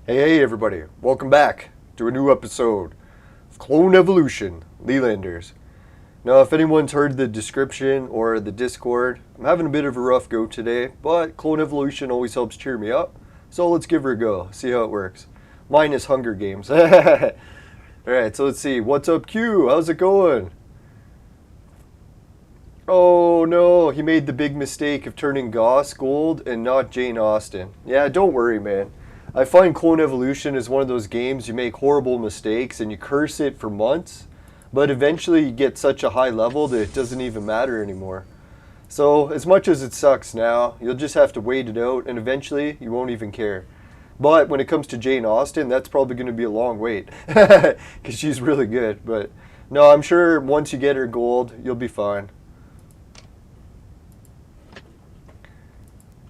Hey everybody, welcome back to a new episode of Clone Evolution, Lelanders. Now if anyone's heard the description or the Discord, I'm having a bit of a rough go today, but Clone Evolution always helps cheer me up, so let's give her a go, see how it works. Mine is Hunger Games. Alright, so let's see, what's up Q, how's it going? Oh no, he made the big mistake of turning Goss gold and not Jane Austen. Yeah, don't worry man. I find Clone Evolution is one of those games you make horrible mistakes and you curse it for months, but eventually you get such a high level that it doesn't even matter anymore. So as much as it sucks now, you'll just have to wait it out and eventually you won't even care. But when it comes to Jane Austen, that's probably going to be a long wait, because she's really good. But no, I'm sure once you get her gold, you'll be fine.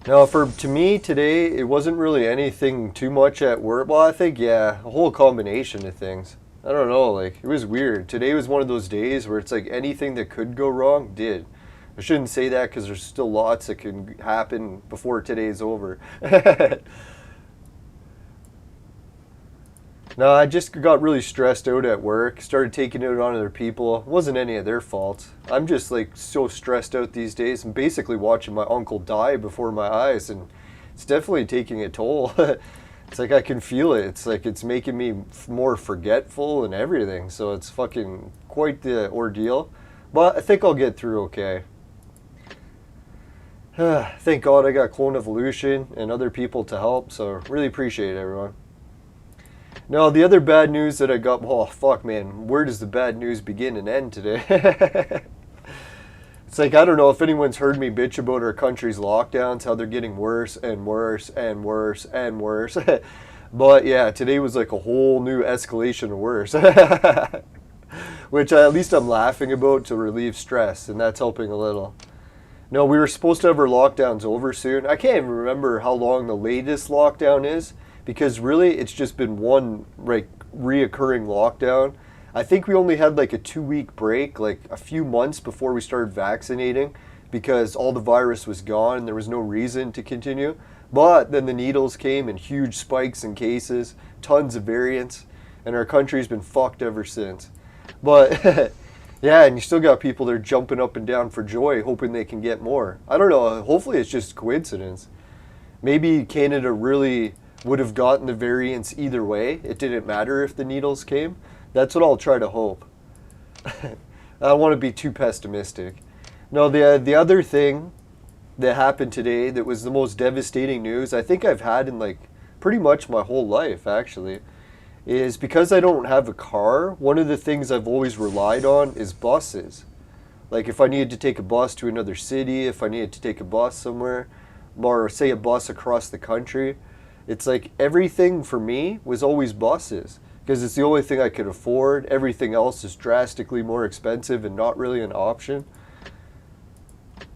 Now, to me today, it wasn't really anything too much at work. Well, I think, yeah, a whole combination of things. I don't know, like, it was weird. Today was one of those days where it's like anything that could go wrong did. I shouldn't say that because there's still lots that can happen before today's over. No, I just got really stressed out at work, started taking it on other people. It wasn't any of their fault. I'm just like so stressed out these days. I'm basically watching my uncle die before my eyes and it's definitely taking a toll. It's like I can feel it. It's like it's making me more forgetful and everything. So it's fucking quite the ordeal. But I think I'll get through okay. Thank God I got Clone Evolution and other people to help. So really appreciate it, everyone. Now, the other bad news that I got, oh, fuck, man, where does the bad news begin and end today? It's like, I don't know if anyone's heard me bitch about our country's lockdowns, how they're getting worse and worse and worse and worse. But, yeah, today was like a whole new escalation of worse. Which at least I'm laughing about to relieve stress, and that's helping a little. No, we were supposed to have our lockdowns over soon. I can't even remember how long the latest lockdown is. Because really, it's just been one like reoccurring lockdown. I think we only had like a 2-week break, like a few months before we started vaccinating, because all the virus was gone and there was no reason to continue. But then the needles came and huge spikes in cases, tons of variants, and our country's been fucked ever since. But yeah, and you still got people that are jumping up and down for joy, hoping they can get more. I don't know, hopefully it's just coincidence. Maybe Canada really would have gotten the variants either way. It didn't matter if the needles came. That's what I'll try to hope. I don't want to be too pessimistic. No, the other thing that happened today that was the most devastating news I think I've had in like pretty much my whole life actually is because I don't have a car, one of the things I've always relied on is buses. Like if I needed to take a bus to another city, if I needed to take a bus somewhere, or say a bus across the country, it's like everything for me was always buses because it's the only thing I could afford. Everything else is drastically more expensive and not really an option.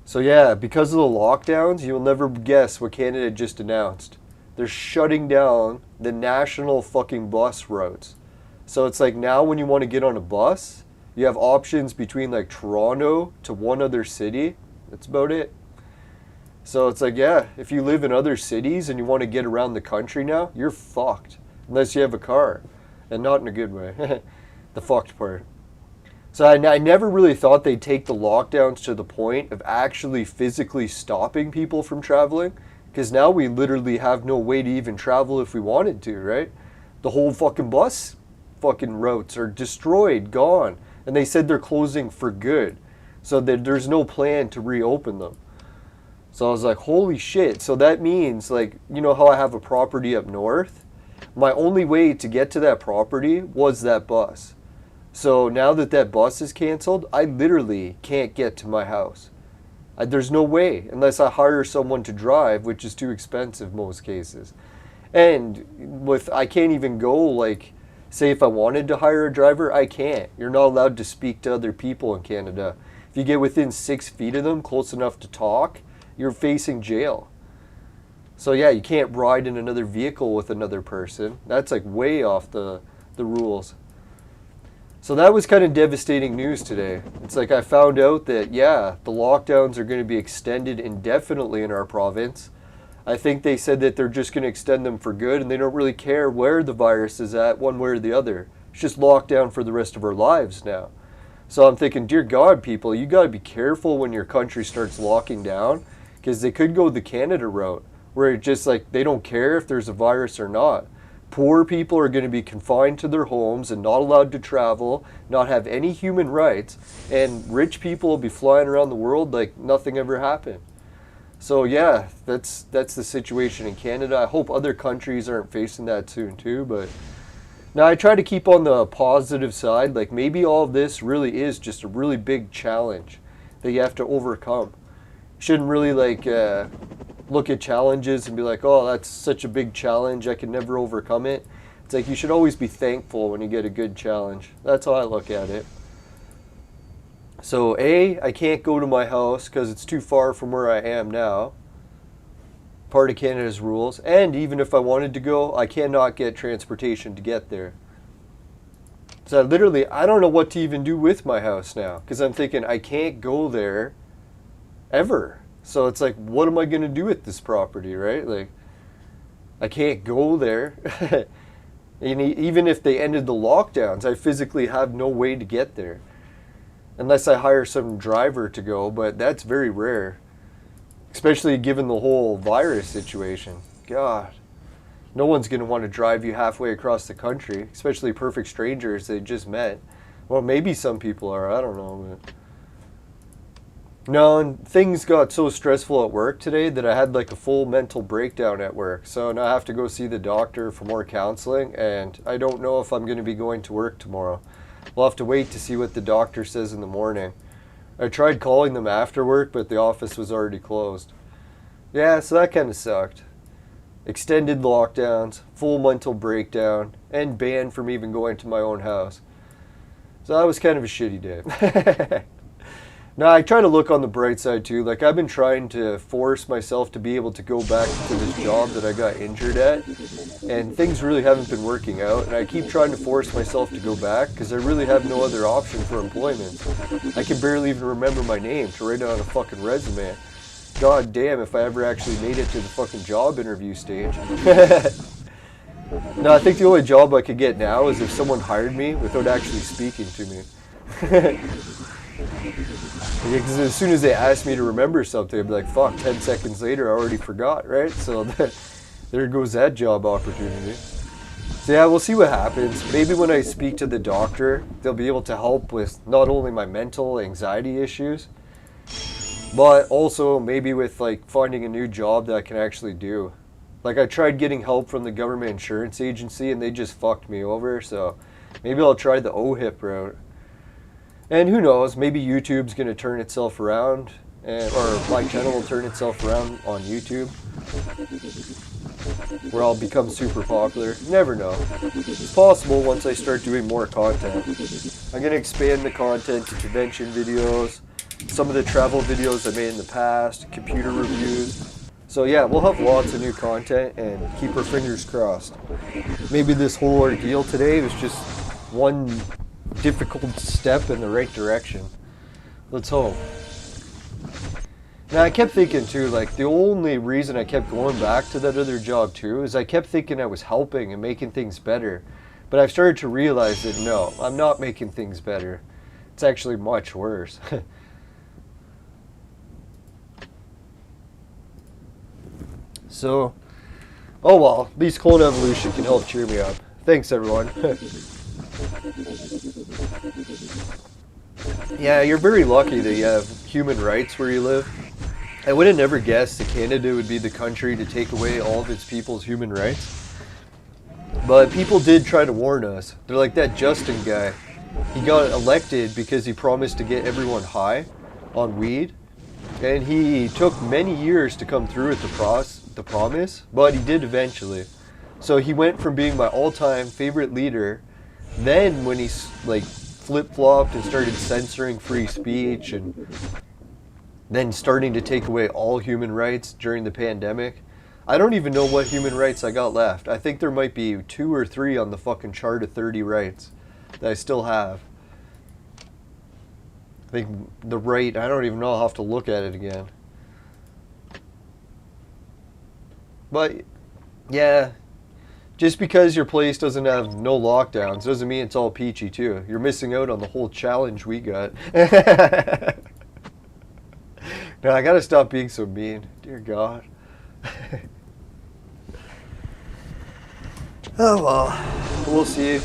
So yeah, because of the lockdowns, you'll never guess what Canada just announced. They're shutting down the national fucking bus routes. So it's like now when you want to get on a bus, You have options between like Toronto to one other city. That's about it. So it's like, yeah, if you live in other cities and you want to get around the country now, you're fucked. Unless you have a car. And not in a good way. The fucked part. So I never really thought they'd take the lockdowns to the point of actually physically stopping people from traveling. Because now we literally have no way to even travel if we wanted to, right? The whole fucking bus fucking routes are destroyed, gone. And they said they're closing for good. So that there's no plan to reopen them. So I was like, holy shit. So that means, like, you know how I have a property up north? My only way to get to that property was that bus. So now that that bus is canceled, I literally can't get to my house. There's no way, unless I hire someone to drive, which is too expensive most cases. And I can't even go, like, say if I wanted to hire a driver, I can't. You're not allowed to speak to other people in Canada. If you get within 6 feet of them, close enough to talk, you're facing jail. So yeah, you can't ride in another vehicle with another person. That's like way off the rules. So that was kind of devastating news today. It's like I found out that, yeah, the lockdowns are going to be extended indefinitely in our province. I think they said that they're just going to extend them for good, and they don't really care where the virus is at, one way or the other. It's just locked down for the rest of our lives now. So I'm thinking, dear God, people, you got to be careful when your country starts locking down, because they could go the Canada route, where it's just like they don't care if there's a virus or not. Poor people are going to be confined to their homes and not allowed to travel, not have any human rights, and rich people will be flying around the world like nothing ever happened. So yeah, that's the situation in Canada. I hope other countries aren't facing that soon too, but now I try to keep on the positive side. Like maybe all of this really is just a really big challenge that you have to overcome. You shouldn't really like look at challenges and be like, oh, that's such a big challenge, I can never overcome it. It's like you should always be thankful when you get a good challenge. That's how I look at it. So I can't go to my house because it's too far from where I am now. Part of Canada's rules. And even if I wanted to go, I cannot get transportation to get there. So literally, I don't know what to even do with my house now. Because I'm thinking, I can't go there ever. So it's like, what am I going to do with this property, right? Like, I can't go there. And even if they ended the lockdowns, I physically have no way to get there. Unless I hire some driver to go, but that's very rare. Especially given the whole virus situation. God. No one's going to want to drive you halfway across the country, especially perfect strangers they just met. Well, maybe some people are, I don't know. But no, and things got so stressful at work today that I had like a full mental breakdown at work. So now I have to go see the doctor for more counseling, and I don't know if I'm going to be going to work tomorrow. We'll have to wait to see what the doctor says in the morning. I tried calling them after work, but the office was already closed. Yeah, so that kind of sucked. Extended lockdowns, full mental breakdown, and banned from even going to my own house. So that was kind of a shitty day. Now, I try to look on the bright side too. Like, I've been trying to force myself to be able to go back to this job that I got injured at, and things really haven't been working out, and I keep trying to force myself to go back because I really have no other option for employment. I can barely even remember my name to write it on a fucking resume. God damn if I ever actually made it to the fucking job interview stage. No, I think the only job I could get now is if someone hired me without actually speaking to me. Because as soon as they ask me to remember something, I'd be like, fuck, 10 seconds later, I already forgot, right? So there goes that job opportunity. So yeah, we'll see what happens. Maybe when I speak to the doctor, they'll be able to help with not only my mental anxiety issues, but also maybe with like finding a new job that I can actually do. Like I tried getting help from the government insurance agency and they just fucked me over, so maybe I'll try the OHIP route. And who knows, maybe YouTube's going to turn itself around, or my channel will turn itself around on YouTube, where I'll become super popular. You never know. It's possible once I start doing more content. I'm going to expand the content to convention videos, some of the travel videos I made in the past, computer reviews. So yeah, we'll have lots of new content and keep our fingers crossed. Maybe this whole ordeal today was just one difficult step in the right direction. Let's hope. Now, I kept thinking too, like, the only reason I kept going back to that other job too is I kept thinking I was helping and making things better. But I've started to realize that no, I'm not making things better. It's actually much worse. So, oh well, at least Clone Evolution can help cheer me up. Thanks, everyone. Yeah, you're very lucky that you have human rights where you live. I would have never guessed that Canada would be the country to take away all of its people's human rights. But people did try to warn us. They're like that Justin guy. He got elected because he promised to get everyone high on weed. And he took many years to come through with the promise, but he did eventually. So he went from being my all-time favorite leader, then when he like flip-flopped and started censoring free speech and then starting to take away all human rights during the pandemic. I don't even know what human rights I got left. I think there might be 2 or 3 on the fucking chart of 30 rights that I still have. I think the right, I don't even know, I'll have to look at it again. But, yeah, just because your place doesn't have no lockdowns doesn't mean it's all peachy too. You're missing out on the whole challenge we got. No, I gotta stop being so mean. Dear God. Oh well, we'll see.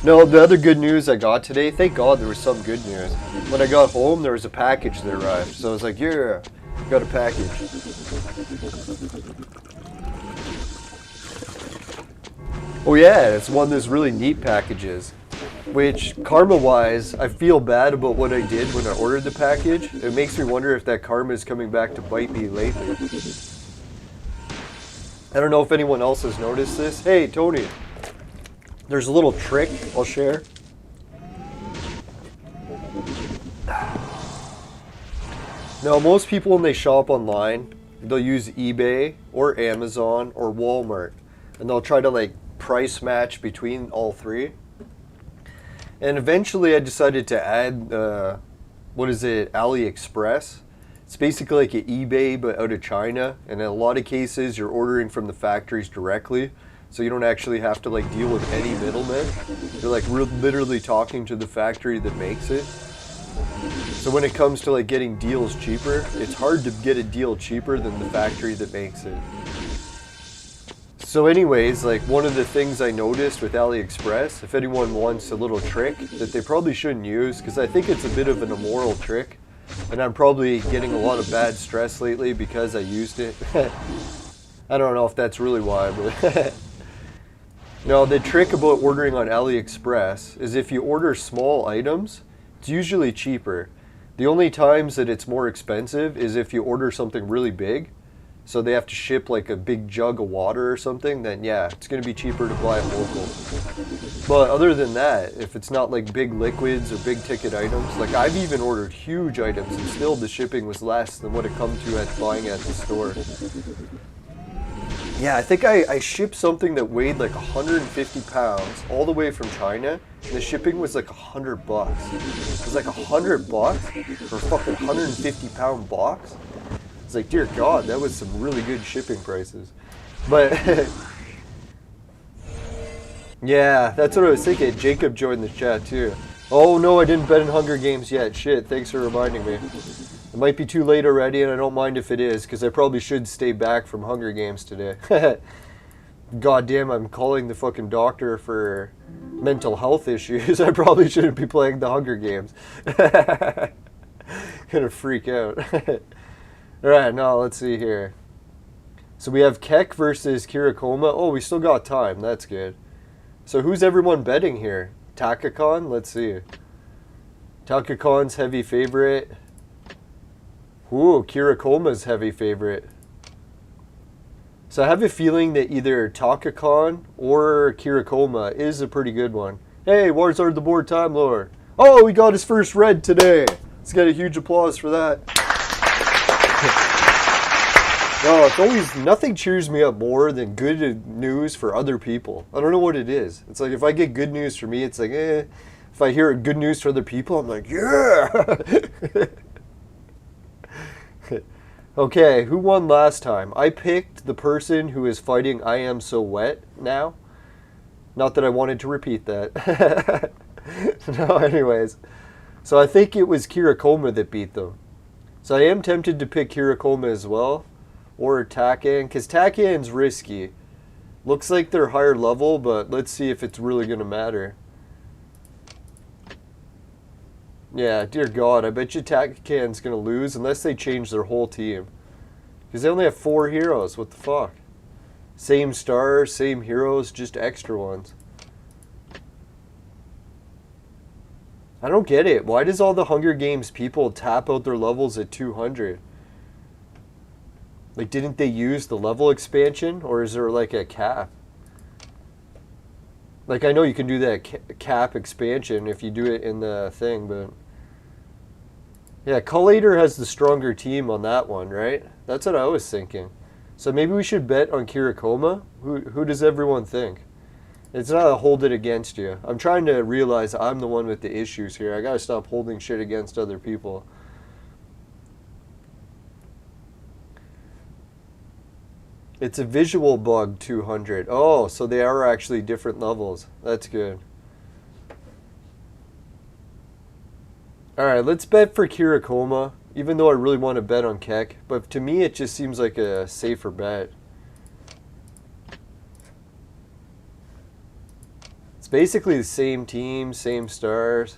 No, the other good news I got today, thank God there was some good news. When I got home, there was a package that arrived. So I was like, yeah, got a package. Oh yeah, it's one of those really neat packages. Which, karma-wise, I feel bad about what I did when I ordered the package. It makes me wonder if that karma is coming back to bite me lately. I don't know if anyone else has noticed this. Hey, Tony, there's a little trick I'll share. Now, most people when they shop online, they'll use eBay or Amazon or Walmart. And they'll try to like price match between all three. And eventually I decided to add, AliExpress. It's basically like an eBay but out of China. And in a lot of cases you're ordering from the factories directly. So you don't actually have to like deal with any middlemen. You're like literally talking to the factory that makes it. So when it comes to like getting deals cheaper, it's hard to get a deal cheaper than the factory that makes it. So anyways, like one of the things I noticed with AliExpress, if anyone wants a little trick that they probably shouldn't use, because I think it's a bit of an immoral trick, and I'm probably getting a lot of bad stress lately because I used it. I don't know if that's really why, but no, the trick about ordering on AliExpress is if you order small items, it's usually cheaper. The only times that it's more expensive is if you order something really big. So they have to ship like a big jug of water or something, then yeah, it's going to be cheaper to buy it local. But other than that, if it's not like big liquids or big ticket items, like I've even ordered huge items and still the shipping was less than what it come to at buying at the store. Yeah, I think I shipped something that weighed like 150 pounds all the way from China, and the shipping was like $100. It was like $100 for a fucking 150 pound box. It's like, dear God, that was some really good shipping prices. But, yeah, that's what I was thinking. Jacob joined the chat too. Oh no, I didn't bet in Hunger Games yet. Shit, thanks for reminding me. It might be too late already, and I don't mind if it is, because I probably should stay back from Hunger Games today. God damn, I'm calling the fucking doctor for mental health issues. I probably shouldn't be playing the Hunger Games. Gonna freak out. Alright, now let's see here. So we have Keck versus Kirakoma. Oh, we still got time. That's good. So who's everyone betting here? Takakon? Let's see. Takakon's heavy favorite. Ooh, Kirakoma's heavy favorite. So I have a feeling that either Takakon or Kirakoma is a pretty good one. Hey, Warzard the Board Time Lord. Oh, we got his first red today. Let's get a huge applause for that. No, it's always, nothing cheers me up more than good news for other people. I don't know what it is. It's like if I get good news for me, it's like, If I hear good news for other people, I'm like, yeah! Okay, who won last time? I picked the person who is fighting I Am So Wet now. Not that I wanted to repeat that. No, anyways. So I think it was Kirakoma that beat them. So I am tempted to pick Kirakoma as well. Or Takan, because Takan's risky. Looks like they're higher level, but let's see if it's really going to matter. Yeah, dear God, I bet you Takan's going to lose unless they change their whole team. Because they only have 4 heroes, what the fuck? Same stars, same heroes, just extra ones. I don't get it. Why does all the Hunger Games people tap out their levels at 200? Like, didn't they use the level expansion? Or is there like a cap? Like, I know you can do that cap expansion if you do it in the thing, but... Yeah, Collator has the stronger team on that one, right? That's what I was thinking. So maybe we should bet on Kirakoma? Who does everyone think? It's not a hold it against you. I'm trying to realize I'm the one with the issues here. I gotta stop holding shit against other people. It's a visual bug 200. Oh, so they are actually different levels. That's good. Alright, let's bet for Kirakoma, even though I really want to bet on Keck. But to me, it just seems like a safer bet. It's basically the same team, same stars.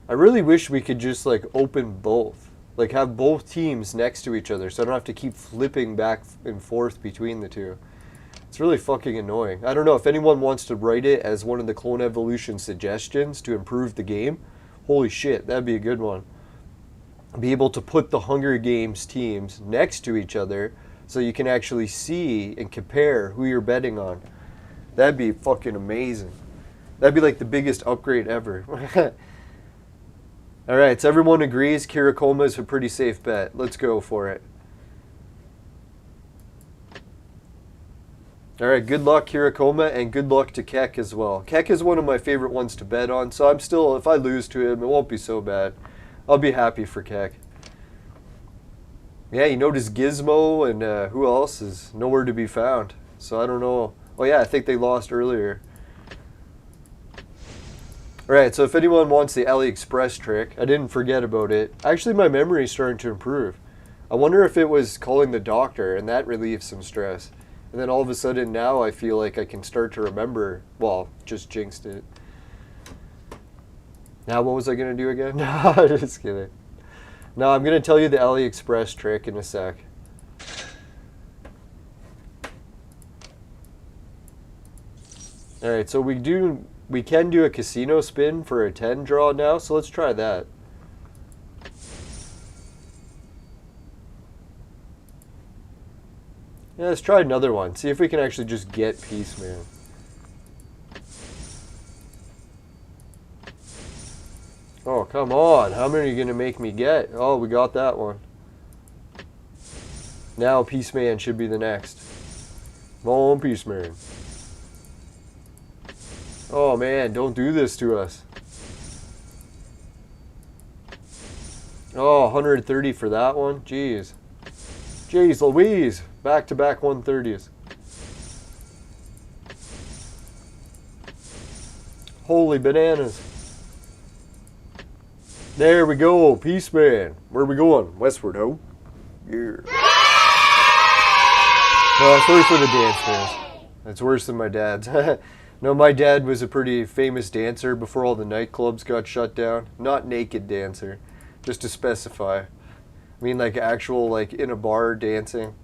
I really wish we could just like open both. Like have both teams next to each other so I don't have to keep flipping back and forth between the two. It's really fucking annoying. I don't know if anyone wants to write it as one of the Clone Evolution suggestions to improve the game. Holy shit, that'd be a good one. Be able to put the Hunger Games teams next to each other so you can actually see and compare who you're betting on. That'd be fucking amazing. That'd be like the biggest upgrade ever. Alright, so everyone agrees Kirakoma is a pretty safe bet. Let's go for it. Alright, good luck Kirakoma, and good luck to Keck as well. Keck is one of my favorite ones to bet on, so I'm still, if I lose to him, it won't be so bad. I'll be happy for Keck. Yeah, you notice Gizmo and who else is nowhere to be found. So I don't know. Oh yeah, I think they lost earlier. Alright, so if anyone wants the AliExpress trick, I didn't forget about it. Actually, my memory is starting to improve. I wonder if it was calling the doctor, and that relieves some stress. And then all of a sudden now I feel like I can start to remember. Well, just jinxed it. Now what was I going to do again? No, just kidding. No, I'm going to tell you the AliExpress trick in a sec. Alright, so we can do a casino spin for a 10 draw now, so let's try that. Yeah, let's try another one. See if we can actually just get Peaceman. Oh, come on. How many are you going to make me get? Oh, we got that one. Now Peaceman should be the next. Come on, Peaceman. Oh, man, don't do this to us. Oh, 130 for that one? Jeez. Jeez Louise. Back-to-back 130s. Holy bananas. There we go, Peaceman. Where are we going? Westward, ho? Yeah. Well, sorry for the dance, man. That's worse than my dad's. No, my dad was a pretty famous dancer before all the nightclubs got shut down. Not naked dancer, just to specify. I mean, like actual, like in a bar dancing.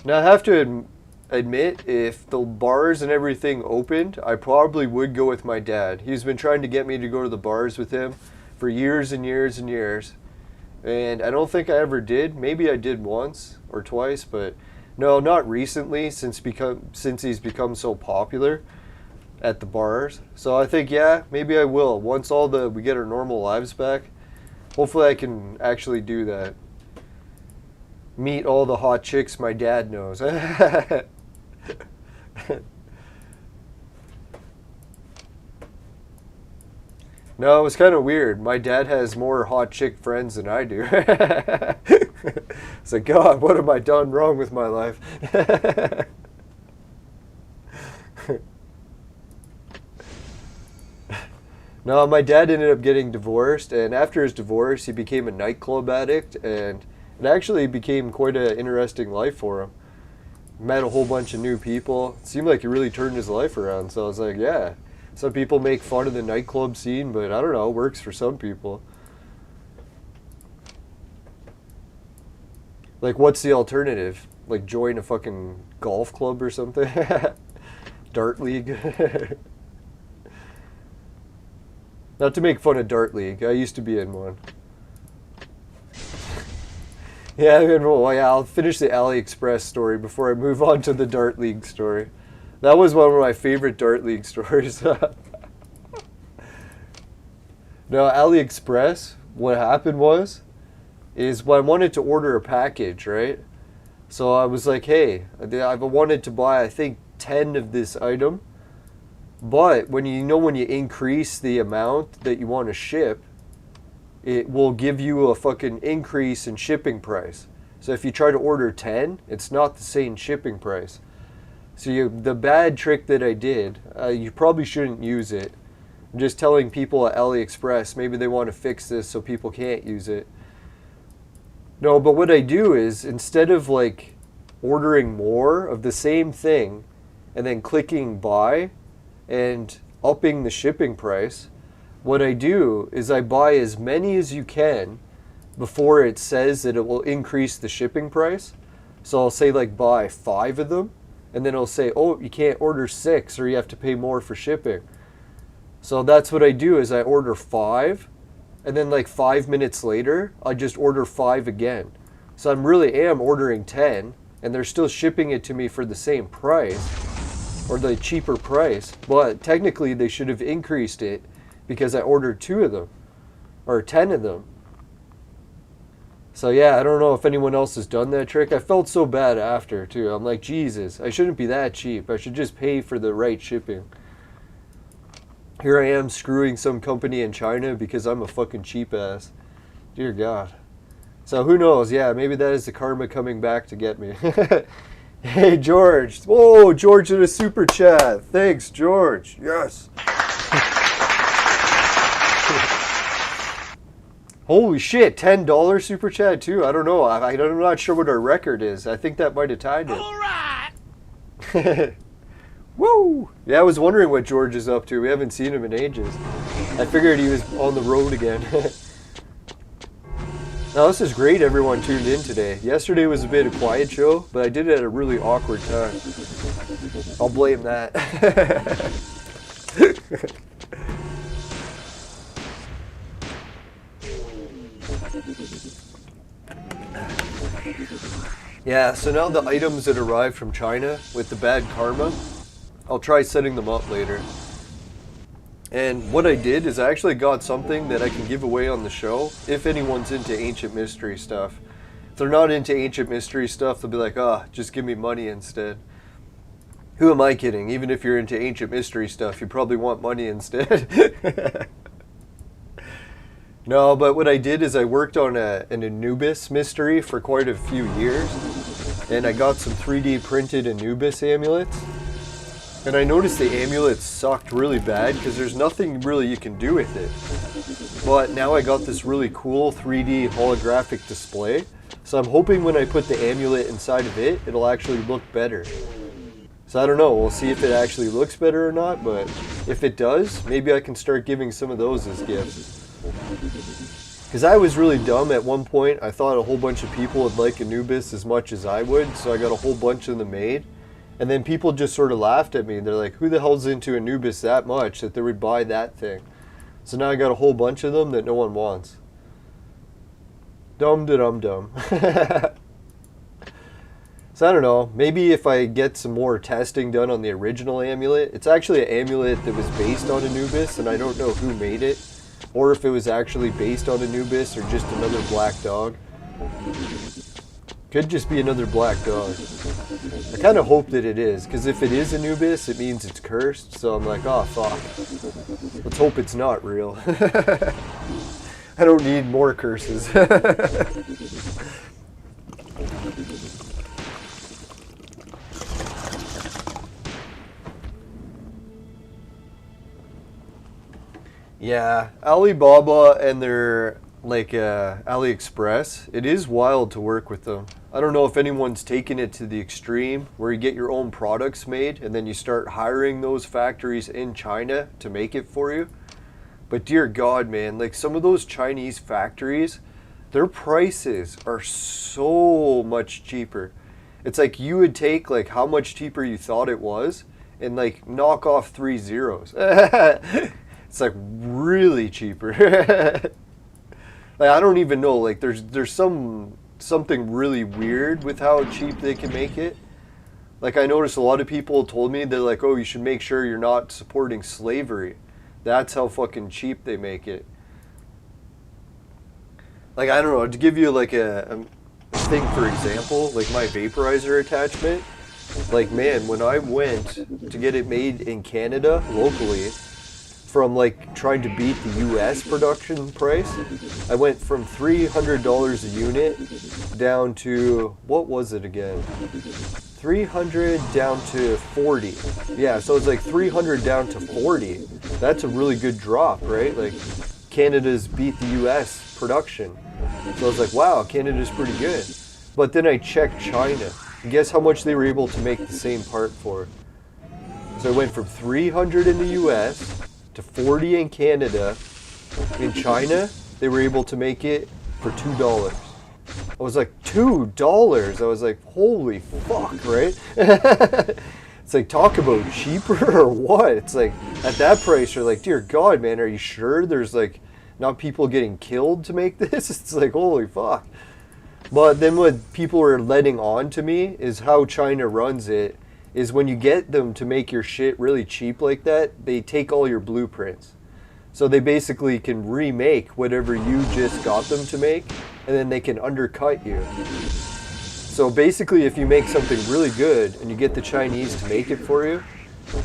Now, I have to admit, if the bars and everything opened, I probably would go with my dad. He's been trying to get me to go to the bars with him for years and years and years. And I don't think I ever did. Maybe I did once or twice, but no, not recently since he's become so popular at the bars. So I think, yeah, maybe I will. Once we get our normal lives back, hopefully I can actually do that. Meet all the hot chicks my dad knows. No, it was kind of weird. My dad has more hot chick friends than I do. It's like, God, what have I done wrong with my life? No, my dad ended up getting divorced, and after his divorce, he became a nightclub addict, and it actually became quite an interesting life for him. Met a whole bunch of new people. It seemed like he really turned his life around, so I was like, yeah. Some people make fun of the nightclub scene, but I don't know, it works for some people. Like, what's the alternative? Like, join a fucking golf club or something? Dart league? Not to make fun of Dart League. I used to be in one. Yeah, well, yeah, I'll finish the AliExpress story before I move on to the Dart League story. That was one of my favorite Dart League stories. No, AliExpress, what happened is when I wanted to order a package, right? So I was like, hey, I wanted to buy, I think, 10 of this item. But when you increase the amount that you want to ship, it will give you a fucking increase in shipping price. So if you try to order 10, it's not the same shipping price. So the bad trick that I did, you probably shouldn't use it. I'm just telling people at AliExpress, maybe they want to fix this so people can't use it. No, but what I do is, instead of like ordering more of the same thing and then clicking buy and upping the shipping price, what I do is I buy as many as you can before it says that it will increase the shipping price. So I'll say like buy 5 of them, and then it'll say, oh, you can't order 6 or you have to pay more for shipping. So that's what I do is I order 5, and then like 5 minutes later, I just order 5 again. So I really am ordering 10, and they're still shipping it to me for the same price, or the cheaper price, but technically they should have increased it because I ordered 2 of them, or 10 of them. So yeah, I don't know if anyone else has done that trick. I felt so bad after too. I'm like, Jesus, I shouldn't be that cheap. I should just pay for the right shipping. Here I am screwing some company in China because I'm a fucking cheap ass. Dear God. So who knows? Yeah, maybe that is the karma coming back to get me. Hey, George. Whoa, George in a super chat. Thanks, George. Yes. Holy shit, $10 super chat too? I don't know. I'm not sure what our record is. I think that might have tied it. All right. Woo! Yeah, I was wondering what George is up to. We haven't seen him in ages. I figured he was on the road again. Now, this is great everyone tuned in today. Yesterday was a bit of a quiet show, but I did it at a really awkward time. I'll blame that. Yeah, so now the items that arrived from China with the bad karma, I'll try setting them up later. And what I did is I actually got something that I can give away on the show if anyone's into ancient mystery stuff. If they're not into ancient mystery stuff, they'll be like, just give me money instead. Who am I kidding? Even if you're into ancient mystery stuff, you probably want money instead. No, but what I did is I worked on an Anubis mystery for quite a few years. And I got some 3D printed Anubis amulets. And I noticed the amulets sucked really bad because there's nothing really you can do with it. But now I got this really cool 3D holographic display. So I'm hoping when I put the amulet inside of it, it'll actually look better. So I don't know, we'll see if it actually looks better or not, but if it does, maybe I can start giving some of those as gifts. Because I was really dumb at one point. I thought a whole bunch of people would like Anubis as much as I would, so I got a whole bunch of them made. And then people just sort of laughed at me. They're like, who the hell's into Anubis that much that they would buy that thing? So now I got a whole bunch of them that no one wants. Dum-da-dum-dum. So I don't know, maybe if I get some more testing done on the original amulet. It's actually an amulet that was based on Anubis, and I don't know who made it. Or if it was actually based on Anubis or just another black dog. Could just be another black dog. I kind of hope that it is, because if it is Anubis, it means it's cursed. So I'm like, oh fuck. Let's hope it's not real. I don't need more curses. Yeah, Alibaba and their like AliExpress, it is wild to work with them. I don't know if anyone's taken it to the extreme where you get your own products made and then you start hiring those factories in China to make it for you. But dear God, man, like some of those Chinese factories, their prices are so much cheaper. It's like you would take like how much cheaper you thought it was and like knock off 3 zeros. It's like really cheaper. Like I don't even know, like there's something really weird with how cheap they can make it. Like I noticed a lot of people told me they're like, oh, you should make sure you're not supporting slavery. That's how fucking cheap they make it. Like I don't know, to give you like a thing for example, like my vaporizer attachment, like man, when I went to get it made in Canada locally, from like trying to beat the US production price, I went from $300 a unit down to, what was it again? 300 down to 40. Yeah, so it's like 300 down to 40. That's a really good drop, right? Like Canada's beat the US production. So I was like, wow, Canada's pretty good. But then I checked China. And guess how much they were able to make the same part for? So I went from 300 in the US to 40 in Canada. In China, they were able to make it for $2. I was like, $2? I was like, holy fuck, right? It's like, talk about cheaper or what? It's like, at that price, you're like, dear God, man, are you sure there's like not people getting killed to make this? It's like, holy fuck. But then what people are letting on to me is how China runs it is when you get them to make your shit really cheap like that, they take all your blueprints. So they basically can remake whatever you just got them to make, and then they can undercut you. So basically if you make something really good and you get the Chinese to make it for you,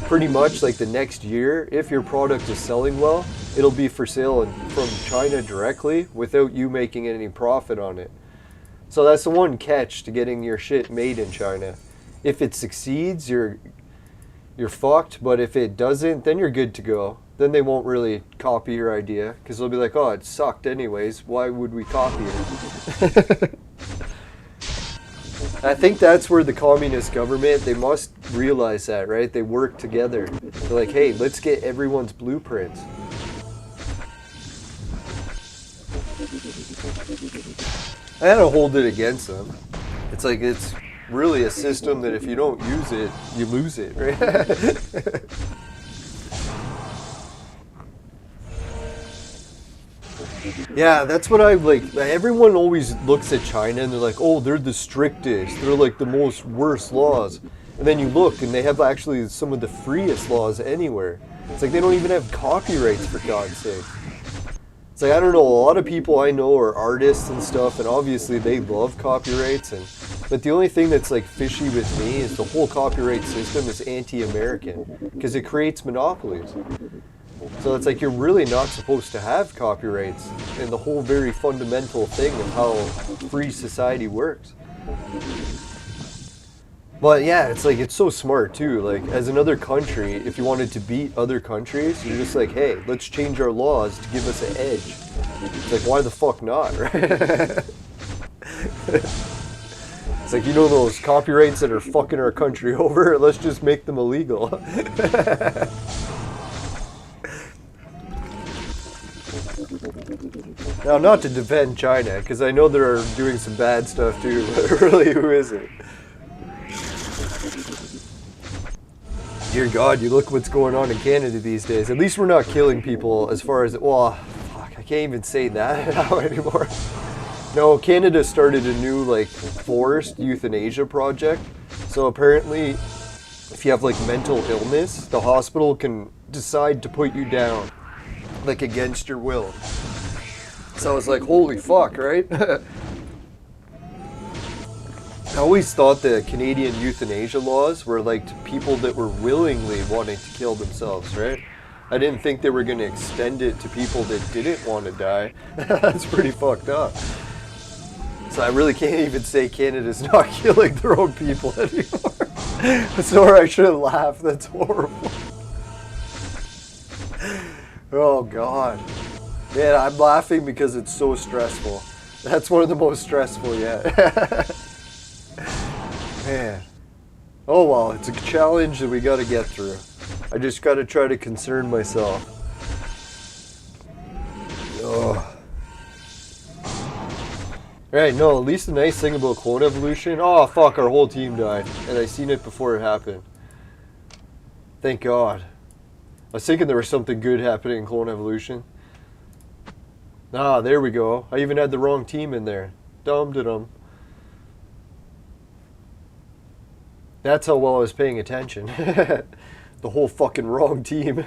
pretty much like the next year, if your product is selling well, it'll be for sale from China directly without you making any profit on it. So that's the one catch to getting your shit made in China. If it succeeds, you're fucked, but if it doesn't, then you're good to go. Then they won't really copy your idea, because they'll be like, oh, it sucked anyways, why would we copy it? I think that's where the communist government, they must realize that, right? They work together. They're like, hey, let's get everyone's blueprints. I had to hold it against them. It's like, it's really a system that if you don't use it, you lose it, right? Yeah, that's what I like. Everyone always looks at China and they're like, oh, they're the strictest. They're like the most worst laws. And then you look and they have actually some of the freest laws anywhere. It's like they don't even have copyrights, for God's sake. It's like, I don't know, a lot of people I know are artists and stuff, and obviously they love copyrights. But the only thing that's like fishy with me is the whole copyright system is anti-American, because it creates monopolies. So it's like you're really not supposed to have copyrights in the whole very fundamental thing of how free society works. But yeah, it's like, it's so smart too. Like, as another country, if you wanted to beat other countries, you're just like, hey, let's change our laws to give us an edge. It's like, why the fuck not, right? It's like, you know those copyrights that are fucking our country over? Let's just make them illegal. Now, not to defend China, because I know they're doing some bad stuff too, but really, who isn't? Dear God, you look what's going on in Canada these days. At least we're not killing people as far as, well, fuck, I can't even say that now anymore. No, Canada started a new, like, forced euthanasia project. So apparently, if you have, like, mental illness, the hospital can decide to put you down, like, against your will. So I was like, holy fuck, right? I always thought the Canadian euthanasia laws were like to people that were willingly wanting to kill themselves, right? I didn't think they were going to extend it to people that didn't want to die. That's pretty fucked up. So I really can't even say Canada's not killing their own people anymore. Sorry, I should have laughed. That's horrible. Oh, God. Man, I'm laughing because it's so stressful. That's one of the most stressful yet. Man. Oh, well, it's a challenge that we got to get through. I just got to try to concern myself. Oh. Right, no, at least the nice thing about clone evolution, oh fuck, our whole team died, and I seen it before it happened. Thank God. I was thinking there was something good happening in clone evolution. Ah, there we go. I even had the wrong team in there. Dum-da-dum. That's how well I was paying attention. The whole fucking wrong team.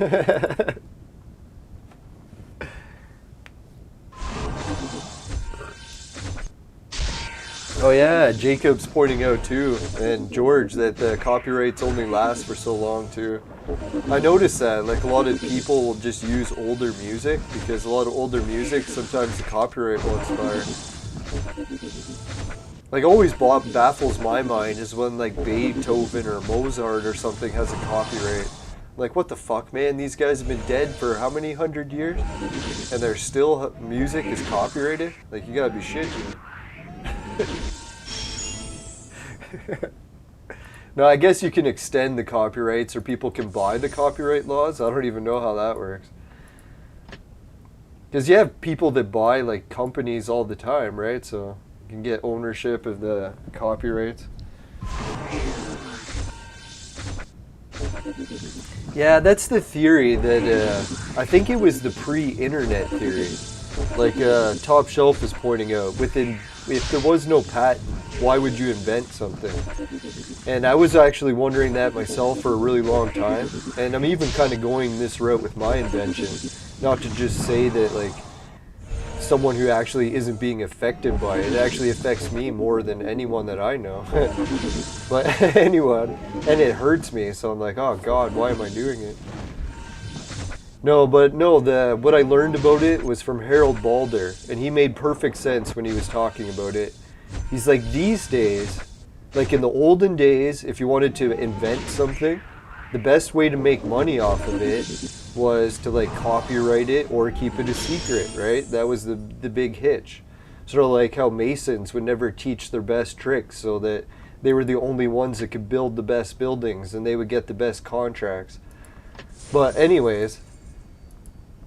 Oh yeah, Jacob's pointing out too, and George, that the copyrights only last for so long too. I noticed that, like a lot of people will just use older music, because a lot of older music, sometimes the copyright will expire. Like always baffles my mind is when like Beethoven or Mozart or something has a copyright. Like what the fuck, man, these guys have been dead for how many 100 years? And their still music is copyrighted? Like you gotta be shitting me. No, I guess you can extend the copyrights, or people can buy the copyright laws. I don't even know how that works. Because you have people that buy like companies all the time, right? So you can get ownership of the copyrights. Yeah, that's the theory that I think it was the pre-internet theory. Like Top Shelf is pointing out, if there was no patent, why would you invent something? And I was actually wondering that myself for a really long time. And I'm even kind of going this route with my invention. Not to just say that like someone who actually isn't being affected by it. It actually affects me more than anyone that I know. But anyone, and it hurts me. So I'm like, oh God, why am I doing it? No, but no, what I learned about it was from Harold Balder, and he made perfect sense when he was talking about it. He's like, these days, like in the olden days, if you wanted to invent something, the best way to make money off of it was to like copyright it or keep it a secret, right? That was the big hitch. Sort of like how Masons would never teach their best tricks so that they were the only ones that could build the best buildings and they would get the best contracts. But anyways,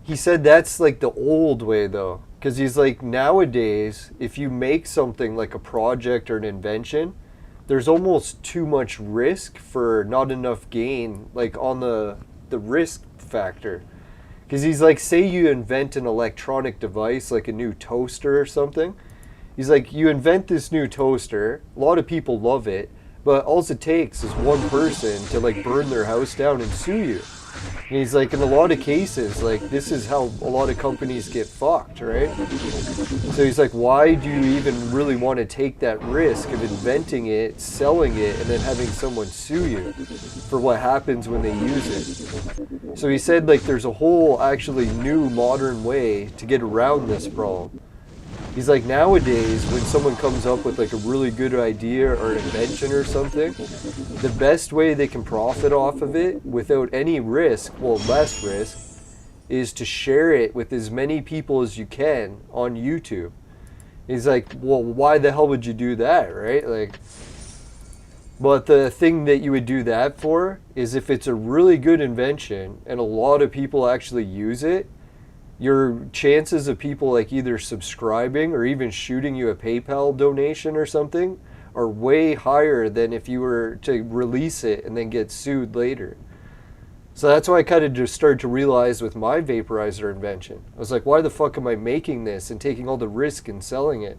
he said that's like the old way though. Because he's like, nowadays, if you make something like a project or an invention, there's almost too much risk for not enough gain, like on the risk factor. Because he's like, say you invent an electronic device, like a new toaster or something. He's like, you invent this new toaster, a lot of people love it, but all it takes is one person to like burn their house down and sue you. And he's like, in a lot of cases, like this is how a lot of companies get fucked, right? So he's like, why do you even really want to take that risk of inventing it, selling it, and then having someone sue you for what happens when they use it? So he said, like, there's a whole actually new modern way to get around this problem. He's like, nowadays, when someone comes up with like a really good idea or an invention or something, the best way they can profit off of it without any risk, well, less risk, is to share it with as many people as you can on YouTube. He's like, well, why the hell would you do that, right? Like, but the thing that you would do that for is if it's a really good invention and a lot of people actually use it, your chances of people like either subscribing or even shooting you a PayPal donation or something are way higher than if you were to release it and then get sued later. So that's why I kind of just started to realize with my vaporizer invention. I was like, why the fuck am I making this and taking all the risk and selling it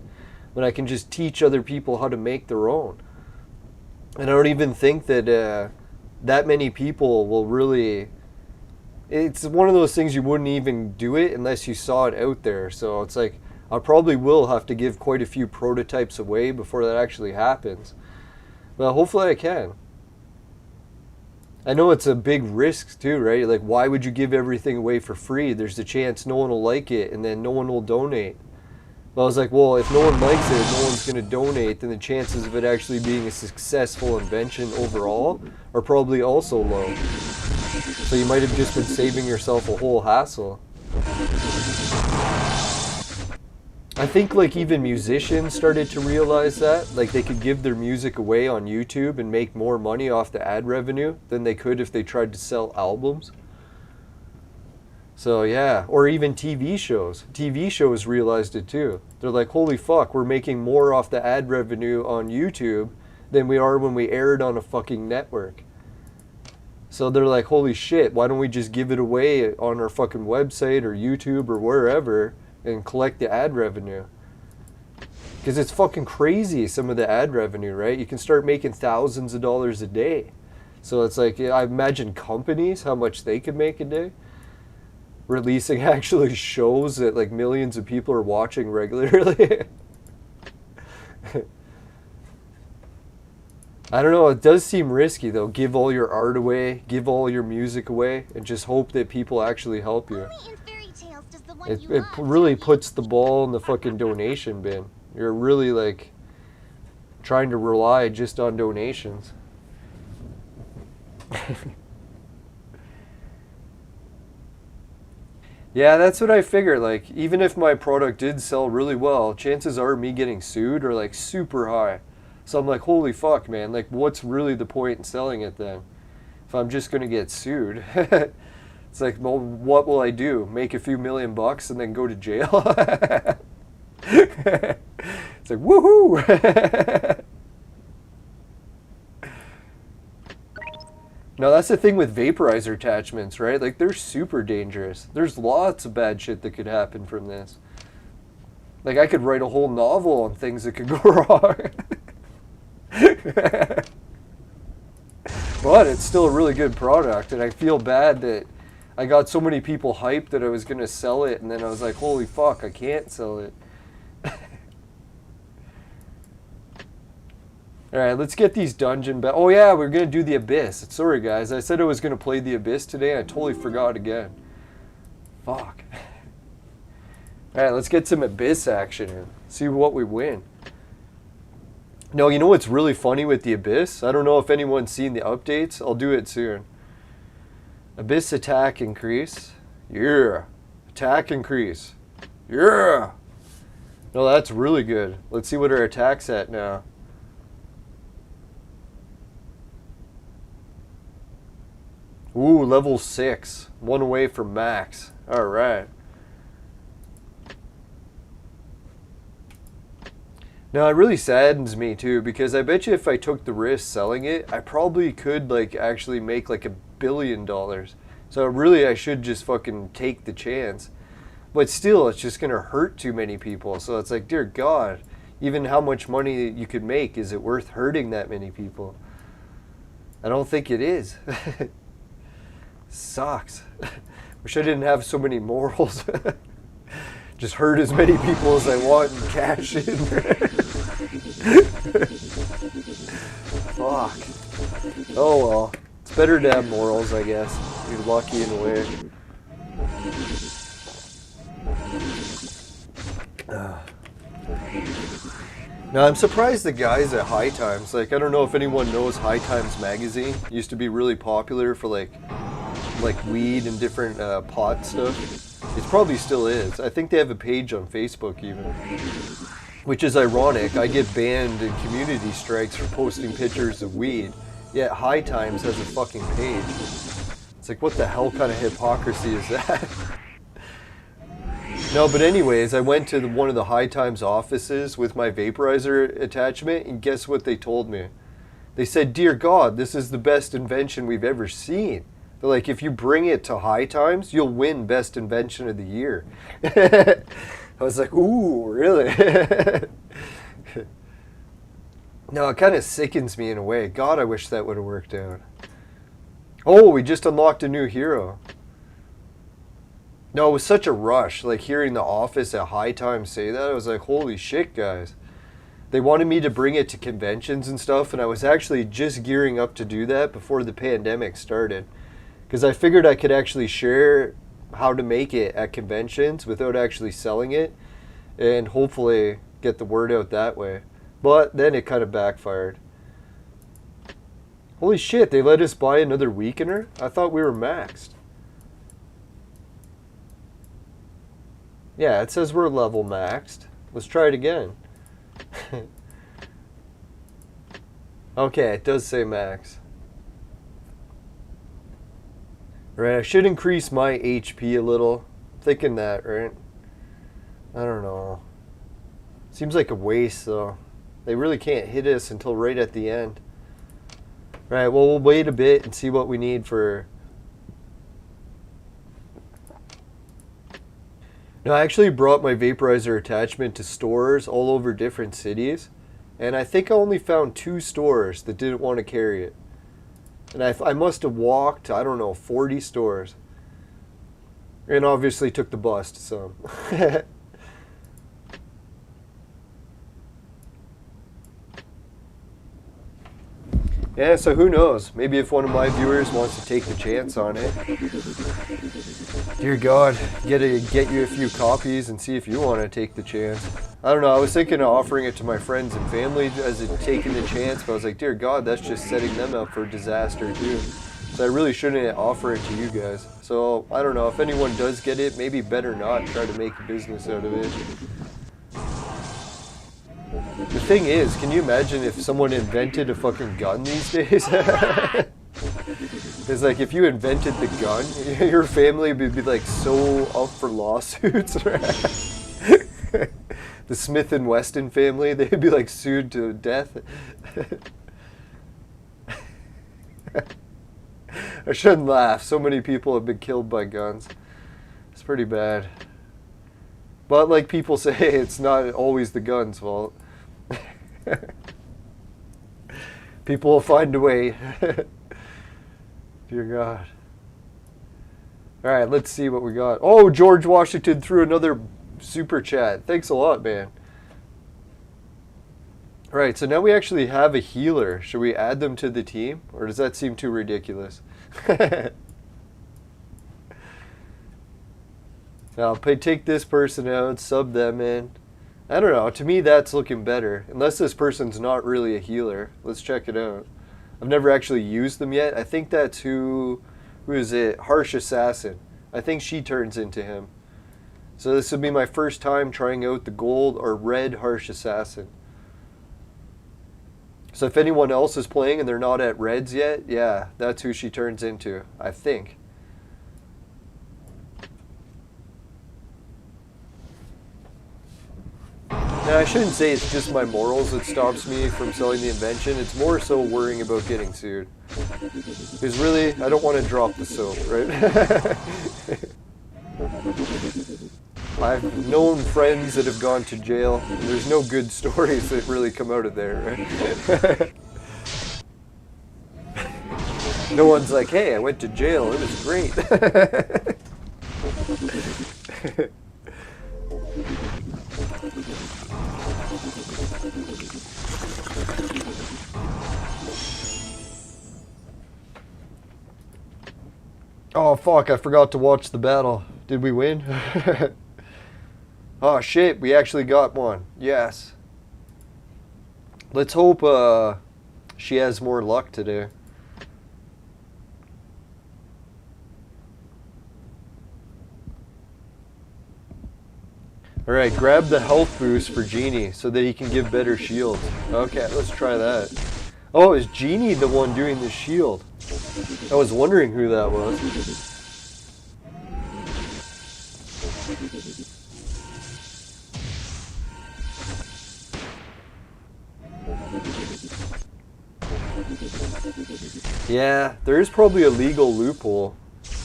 when I can just teach other people how to make their own? And I don't even think that that many people will really... It's one of those things you wouldn't even do it unless you saw it out there. So it's like, I probably will have to give quite a few prototypes away before that actually happens. Well, hopefully I can. I know it's a big risk too, right? Like, why would you give everything away for free? There's a chance no one will like it, and then no one will donate. But I was like, well, if no one likes it, no one's going to donate, then the chances of it actually being a successful invention overall are probably also low. So you might have just been saving yourself a whole hassle. I think like even musicians started to realize that, like they could give their music away on YouTube and make more money off the ad revenue than they could if they tried to sell albums. So yeah, or even TV shows. TV shows realized it too. They're like, holy fuck, we're making more off the ad revenue on YouTube than we are when we air it on a fucking network. So they're like, holy shit, why don't we just give it away on our fucking website or YouTube or wherever and collect the ad revenue? Because it's fucking crazy, some of the ad revenue, right? You can start making thousands of dollars a day. So it's like, I imagine companies, how much they could make a day. Releasing actually shows that like millions of people are watching regularly. I don't know, it does seem risky though. Give all your art away, give all your music away, and just hope that people actually help you. It really puts the ball in the fucking donation bin. You're really like trying to rely just on donations. Yeah, that's what I figured. Like, even if my product did sell really well, chances are me getting sued are like super high. So I'm like, holy fuck, man. Like, what's really the point in selling it then? If I'm just going to get sued. It's like, well, what will I do? Make a few $1,000,000 and then go to jail? It's like, woohoo! Now that's the thing with vaporizer attachments, right? Like they're super dangerous. There's lots of bad shit that could happen from this. Like I could write a whole novel on things that could go wrong. But it's still a really good product, and I feel bad that I got so many people hyped that I was going to sell it, and then I was like, holy fuck, I can't sell it. Alright, let's get these dungeon oh yeah, we're going to do the Abyss. Sorry guys, I said I was going to play the Abyss today, I totally forgot again. Fuck. Alright, let's get some Abyss action and see what we win. No, you know what's really funny with the Abyss? I don't know if anyone's seen the updates. I'll do it soon. Abyss attack increase. Yeah. Attack increase. Yeah. No, that's really good. Let's see what our attack's at now. Ooh, level 6. One away from max. Alright. Now, it really saddens me too, because I bet you if I took the risk selling it, I probably could like actually make like $1 billion. So really I should just fucking take the chance. But still, it's just going to hurt too many people. So it's like, dear God, even how much money you could make, is it worth hurting that many people? I don't think it is. Sucks. Wish I didn't have so many morals. Just hurt as many people as I want and cash in. Fuck. Oh well. It's better to have morals, I guess. You're lucky in a way. Now I'm surprised the guys at High Times, like I don't know if anyone knows High Times magazine. It used to be really popular for like weed and different pot stuff. It probably still is. I think they have a page on Facebook even. Which is ironic. I get banned in community strikes for posting pictures of weed. Yet High Times has a fucking page. It's like, what the hell kind of hypocrisy is that? No, but anyways, I went to one of the High Times offices with my vaporizer attachment, and guess what they told me? They said, dear God, this is the best invention we've ever seen. They're like, if you bring it to High Times, you'll win Best Invention of the Year. I was like, ooh, really? No, it kind of sickens me in a way. God, I wish that would have worked out. Oh, we just unlocked a new hero. No, it was such a rush. Like, hearing the office at High Times say that, I was like, holy shit, guys. They wanted me to bring it to conventions and stuff, and I was actually just gearing up to do that before the pandemic started. Because I figured I could actually share how to make it at conventions without actually selling it, and hopefully get the word out that way. But then it kind of backfired. Holy shit, they let us buy another weakener? I thought we were maxed. Yeah, it says we're level maxed. Let's try it again. Okay, it does say max. Right, I should increase my HP a little. I'm thinking that, right? I don't know. Seems like a waste, though. They really can't hit us until right at the end. Right, well, we'll wait a bit and see what we need for... Now, I actually brought my vaporizer attachment to stores all over different cities, and I think I only found 2 stores that didn't want to carry it. And I must have walked, I don't know, 40 stores. And obviously took the bus to some. Yeah, so who knows? Maybe if one of my viewers wants to take the chance on it. Dear God, get you a few copies and see if you want to take the chance. I don't know, I was thinking of offering it to my friends and family as a taking the chance, but I was like, dear God, that's just setting them up for disaster too. So I really shouldn't offer it to you guys. So, I don't know, if anyone does get it, maybe better not try to make a business out of it. The thing is, can you imagine if someone invented a fucking gun these days? It's like, if you invented the gun, your family would be like so up for lawsuits. The Smith and Wesson family, they'd be like sued to death. I shouldn't laugh. So many people have been killed by guns. It's pretty bad. But like people say, it's not always the gun's fault. People will find a way. Dear God. Alright, let's see what we got. Oh, George Washington threw another super chat. Thanks a lot, man. Alright, so now we actually have a healer. Should we add them to the team? Or does that seem too ridiculous? Now, take this person out, sub them in. I don't know. To me, that's looking better. Unless this person's not really a healer. Let's check it out. I've never actually used them yet. I think that's who is it? Harsh Assassin. I think she turns into him. So this would be my first time trying out the gold or red Harsh Assassin. So if anyone else is playing and they're not at reds yet, yeah, that's who she turns into, I think. Now, I shouldn't say it's just my morals that stops me from selling the invention. It's more so worrying about getting sued. Because really, I don't want to drop the soap, right? I've known friends that have gone to jail, and there's no good stories that really come out of there, right? No one's like, hey, I went to jail, it was great. Oh fuck, I forgot to watch the battle. Did we win? Oh shit, we actually got one. Yes. Let's hope she has more luck today. Alright, grab the health boost for Genie so that he can give better shields. Okay, let's try that. Oh, is Genie the one doing the shield? I was wondering who that was. Yeah, there is probably a legal loophole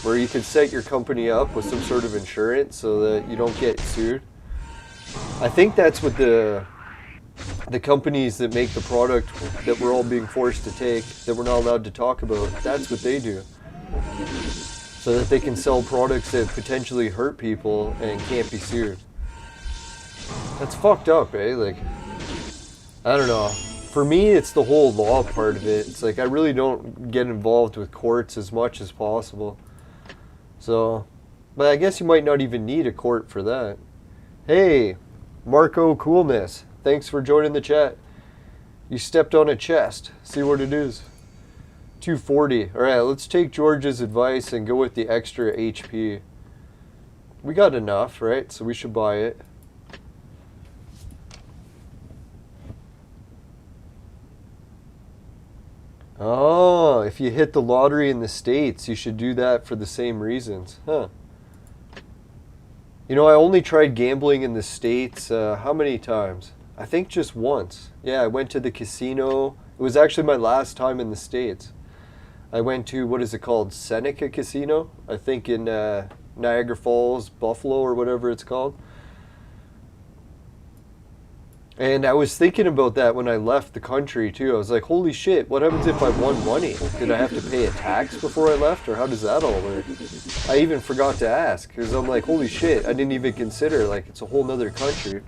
where you could set your company up with some sort of insurance so that you don't get sued. I think that's what the companies that make the product that we're all being forced to take, that we're not allowed to talk about, that's what they do. So that they can sell products that potentially hurt people and can't be sued. That's fucked up, eh? Like, I don't know. For me, it's the whole law part of it. It's like I really don't get involved with courts as much as possible. So, but I guess you might not even need a court for that. Hey, Marco Coolness. Thanks for joining the chat. You stepped on a chest. See what it is. 240. Alright, let's take George's advice and go with the extra HP. We got enough, right? So we should buy it. Oh, if you hit the lottery in the States, you should do that for the same reasons. Huh. You know, I only tried gambling in the States, how many times? I think just once. Yeah, I went to the casino. It was actually my last time in the States. I went to, what is it called? Seneca Casino? I think in Niagara Falls, Buffalo, or whatever it's called. And I was thinking about that when I left the country too. I was like, holy shit, what happens if I won money? Did I have to pay a tax before I left, or how does that all work? I even forgot to ask, because I'm like, holy shit, I didn't even consider, like, it's a whole nother country.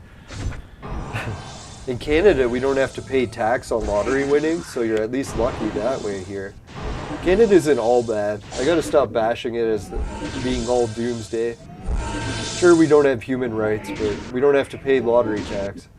In Canada, we don't have to pay tax on lottery winnings, so you're at least lucky that way here. Canada isn't all bad. I gotta stop bashing it as being all doomsday. Sure, we don't have human rights, but we don't have to pay lottery tax.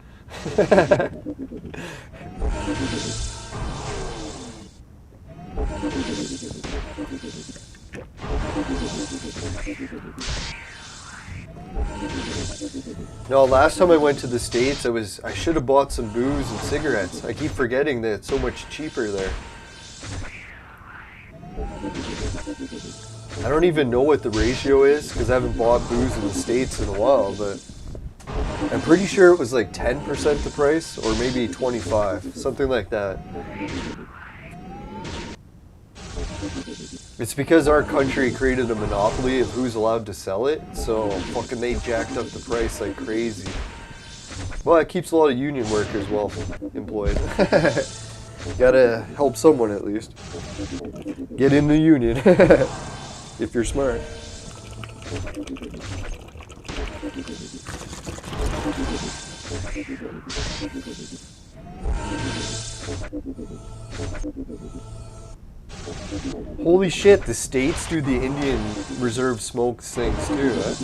No, last time I went to the States, I should have bought some booze and cigarettes. I keep forgetting that it's so much cheaper there. I don't even know what the ratio is because I haven't bought booze in the States in a while, but I'm pretty sure it was like 10% the price, or maybe 25, something like that. It's because our country created a monopoly of who's allowed to sell it, so fucking they jacked up the price like crazy. Well, it keeps a lot of union workers well employed. Gotta help someone at least. Get in the union, if you're smart. Holy shit, the States do the Indian Reserve smoke things too, huh?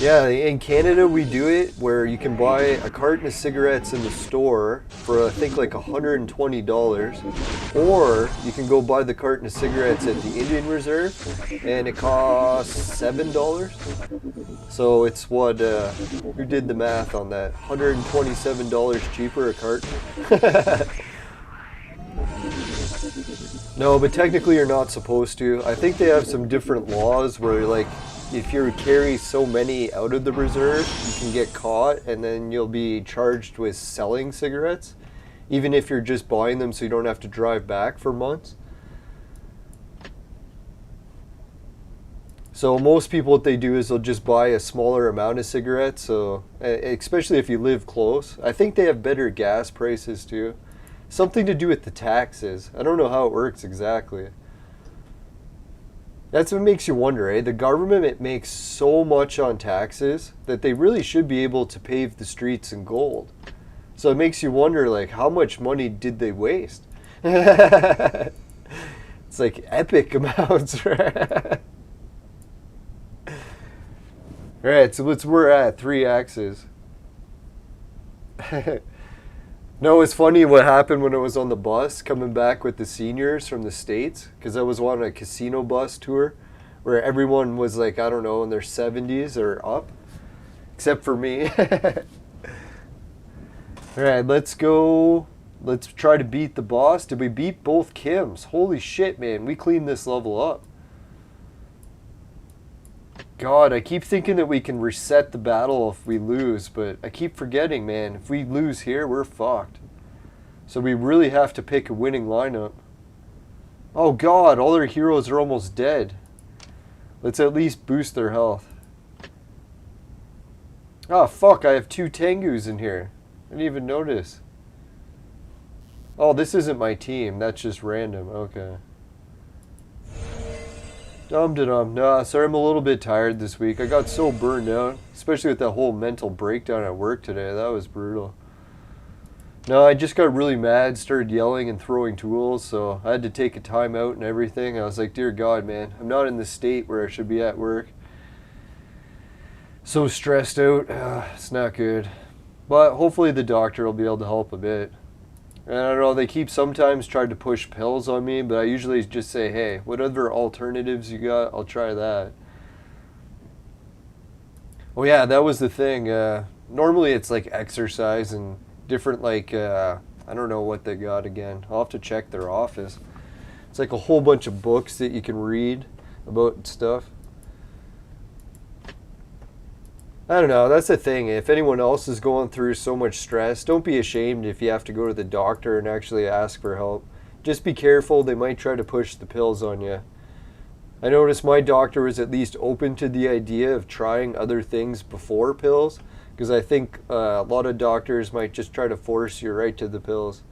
Yeah, in Canada we do it where you can buy a carton of cigarettes in the store for I think like $120, or you can go buy the carton of cigarettes at the Indian Reserve and it costs $7. So it's what, who did the math on that? $127 cheaper a carton? No, but technically you're not supposed to. I think they have some different laws where, like, if you carry so many out of the reserve, you can get caught and then you'll be charged with selling cigarettes, even if you're just buying them so you don't have to drive back for months. So most people, what they do is they'll just buy a smaller amount of cigarettes, so especially if you live close. I think they have better gas prices too. Something to do with the taxes. I don't know how it works exactly. That's what makes you wonder, eh? The government makes so much on taxes that they really should be able to pave the streets in gold. So it makes you wonder, like, how much money did they waste? It's like epic amounts, right? Alright, so we're at 3 axes. No, it's funny what happened when I was on the bus coming back with the seniors from the States, because I was on a casino bus tour where everyone was like, I don't know, in their 70s or up, except for me. Alright, let's go. Let's try to beat the boss. Did we beat both Kims? Holy shit, man, we cleaned this level up. God, I keep thinking that we can reset the battle if we lose, but I keep forgetting, man. If we lose here, we're fucked. So we really have to pick a winning lineup. Oh God, all their heroes are almost dead. Let's at least boost their health. Oh fuck, I have 2 Tengus in here. I didn't even notice. Oh, this isn't my team. That's just random. Okay. Dum-da-dum. Nah, sorry, I'm a little bit tired this week. I got so burned out, especially with that whole mental breakdown at work today. That was brutal. No, I just got really mad, started yelling and throwing tools, so I had to take a time out and everything. I was like, dear God, man, I'm not in the state where I should be at work. So stressed out, it's not good. But hopefully the doctor will be able to help a bit. And I don't know, they keep sometimes trying to push pills on me, but I usually just say, hey, what other alternatives you got? I'll try that. Oh yeah, that was the thing. Normally it's like exercise and different like, I don't know what they got again. I'll have to check their office. It's like a whole bunch of books that you can read about stuff. I don't know, that's the thing. If anyone else is going through so much stress, don't be ashamed if you have to go to the doctor and actually ask for help. Just be careful, they might try to push the pills on you. I noticed my doctor was at least open to the idea of trying other things before pills, because I think a lot of doctors might just try to force you right to the pills.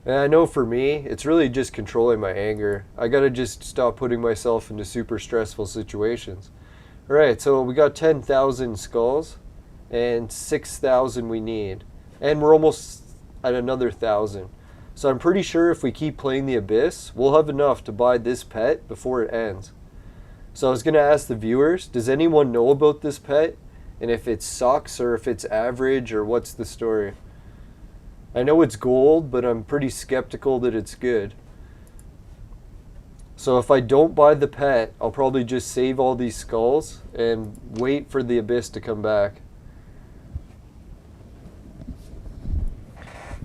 And I know for me, it's really just controlling my anger. I gotta just stop putting myself into super stressful situations. Alright, so we got 10,000 skulls and 6,000 we need. And we're almost at another 1,000. So I'm pretty sure if we keep playing the Abyss, we'll have enough to buy this pet before it ends. So I was going to ask the viewers, does anyone know about this pet? And if it sucks or if it's average or what's the story? I know it's gold, but I'm pretty skeptical that it's good. So if I don't buy the pet, I'll probably just save all these skulls and wait for the Abyss to come back.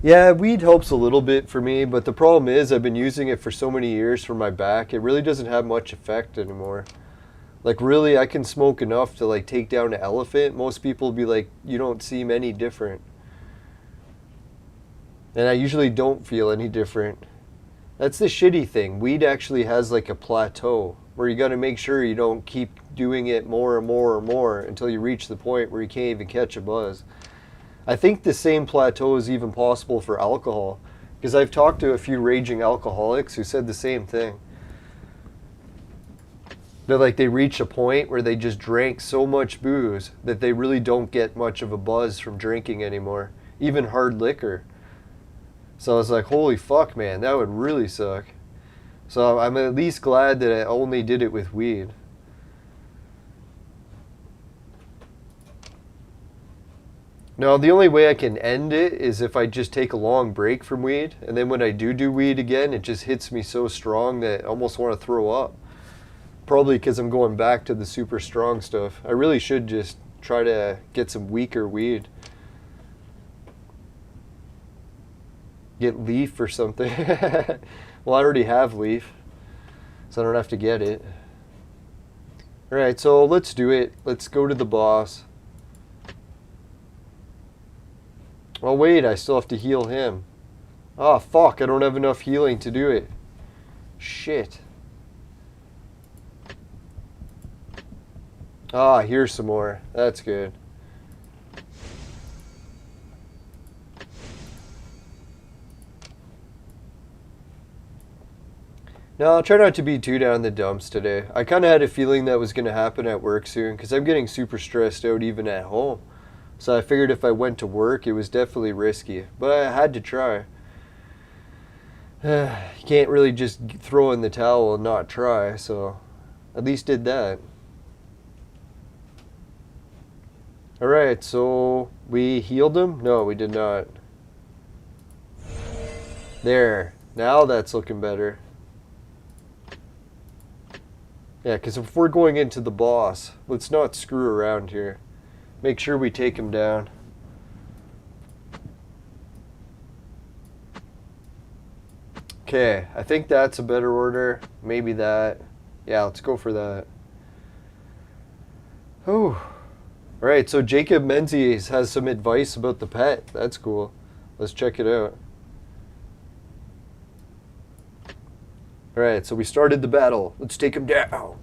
Yeah, weed helps a little bit for me, but the problem is I've been using it for so many years for my back, it really doesn't have much effect anymore. Like really, I can smoke enough to like take down an elephant. Most people will be like, you don't seem any different. And I usually don't feel any different. That's the shitty thing. Weed actually has like a plateau where you got to make sure you don't keep doing it more and more and more until you reach the point where you can't even catch a buzz. I think the same plateau is even possible for alcohol, because I've talked to a few raging alcoholics who said the same thing. They're like they reach a point where they just drank so much booze that they really don't get much of a buzz from drinking anymore, even hard liquor. So I was like, holy fuck, man, that would really suck. So I'm at least glad that I only did it with weed. Now, the only way I can end it is if I just take a long break from weed, and then when I do weed again, it just hits me so strong that I almost want to throw up. Probably because I'm going back to the super strong stuff. I really should just try to get some weaker weed. Get leaf or something. Well, I already have leaf, so I don't have to get it. Alright, so let's do it. Let's go to the boss. Oh wait, I still have to heal him. Oh fuck, I don't have enough healing to do it. Shit. Ah, here's some more. That's good. No, I'll try not to be too down in the dumps today. I kind of had a feeling that was going to happen at work soon, because I'm getting super stressed out even at home. So I figured if I went to work, it was definitely risky. But I had to try. You can't really just throw in the towel and not try, so at least did that. Alright, so we healed him? No, we did not. There. Now that's looking better. Yeah, because if we're going into the boss, let's not screw around here. Make sure we take him down. Okay, I think that's a better order. Maybe that. Yeah, let's go for that. Oh. Alright, so Jacob Menzies has some advice about the pet. That's cool. Let's check it out. Alright, so we started the battle. Let's take him down.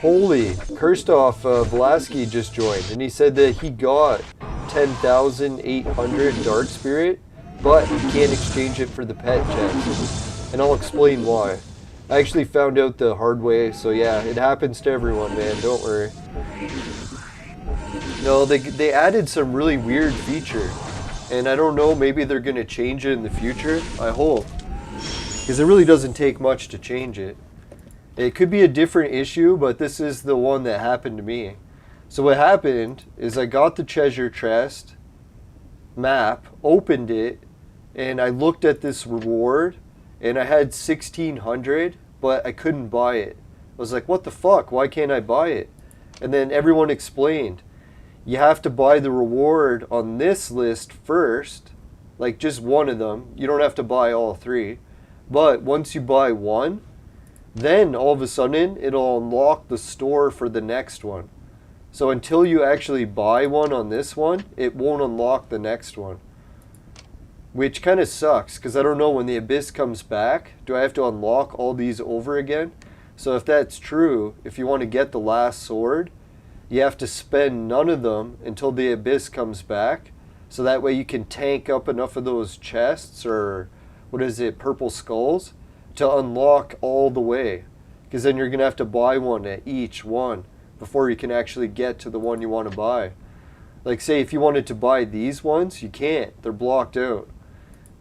Holy, Kirstoff Vlasky just joined, and he said that he got 10,800 Dark Spirit, but he can't exchange it for the pet chest. And I'll explain why. I actually found out the hard way, so yeah, it happens to everyone, man, don't worry. No, they added some really weird feature, and I don't know, maybe they're going to change it in the future, I hope. Because it really doesn't take much to change it. It could be a different issue, but this is the one that happened to me. So what happened is I got the treasure chest map, opened it, and I looked at this reward, and I had 1,600, but I couldn't buy it. I was like, what the fuck? Why can't I buy it? And then everyone explained, you have to buy the reward on this list first, like just one of them. You don't have to buy all three. But once you buy one, then all of a sudden it'll unlock the store for the next one. So until you actually buy one on this one, it won't unlock the next one. Which kind of sucks, because I don't know, when the Abyss comes back, do I have to unlock all these over again? So if that's true, if you want to get the last sword, you have to spend none of them until the Abyss comes back. So that way you can tank up enough of those chests, or what is it, purple skulls, to unlock all the way. Because then you're going to have to buy one at each one before you can actually get to the one you want to buy. Like say if you wanted to buy these ones, you can't. They're blocked out.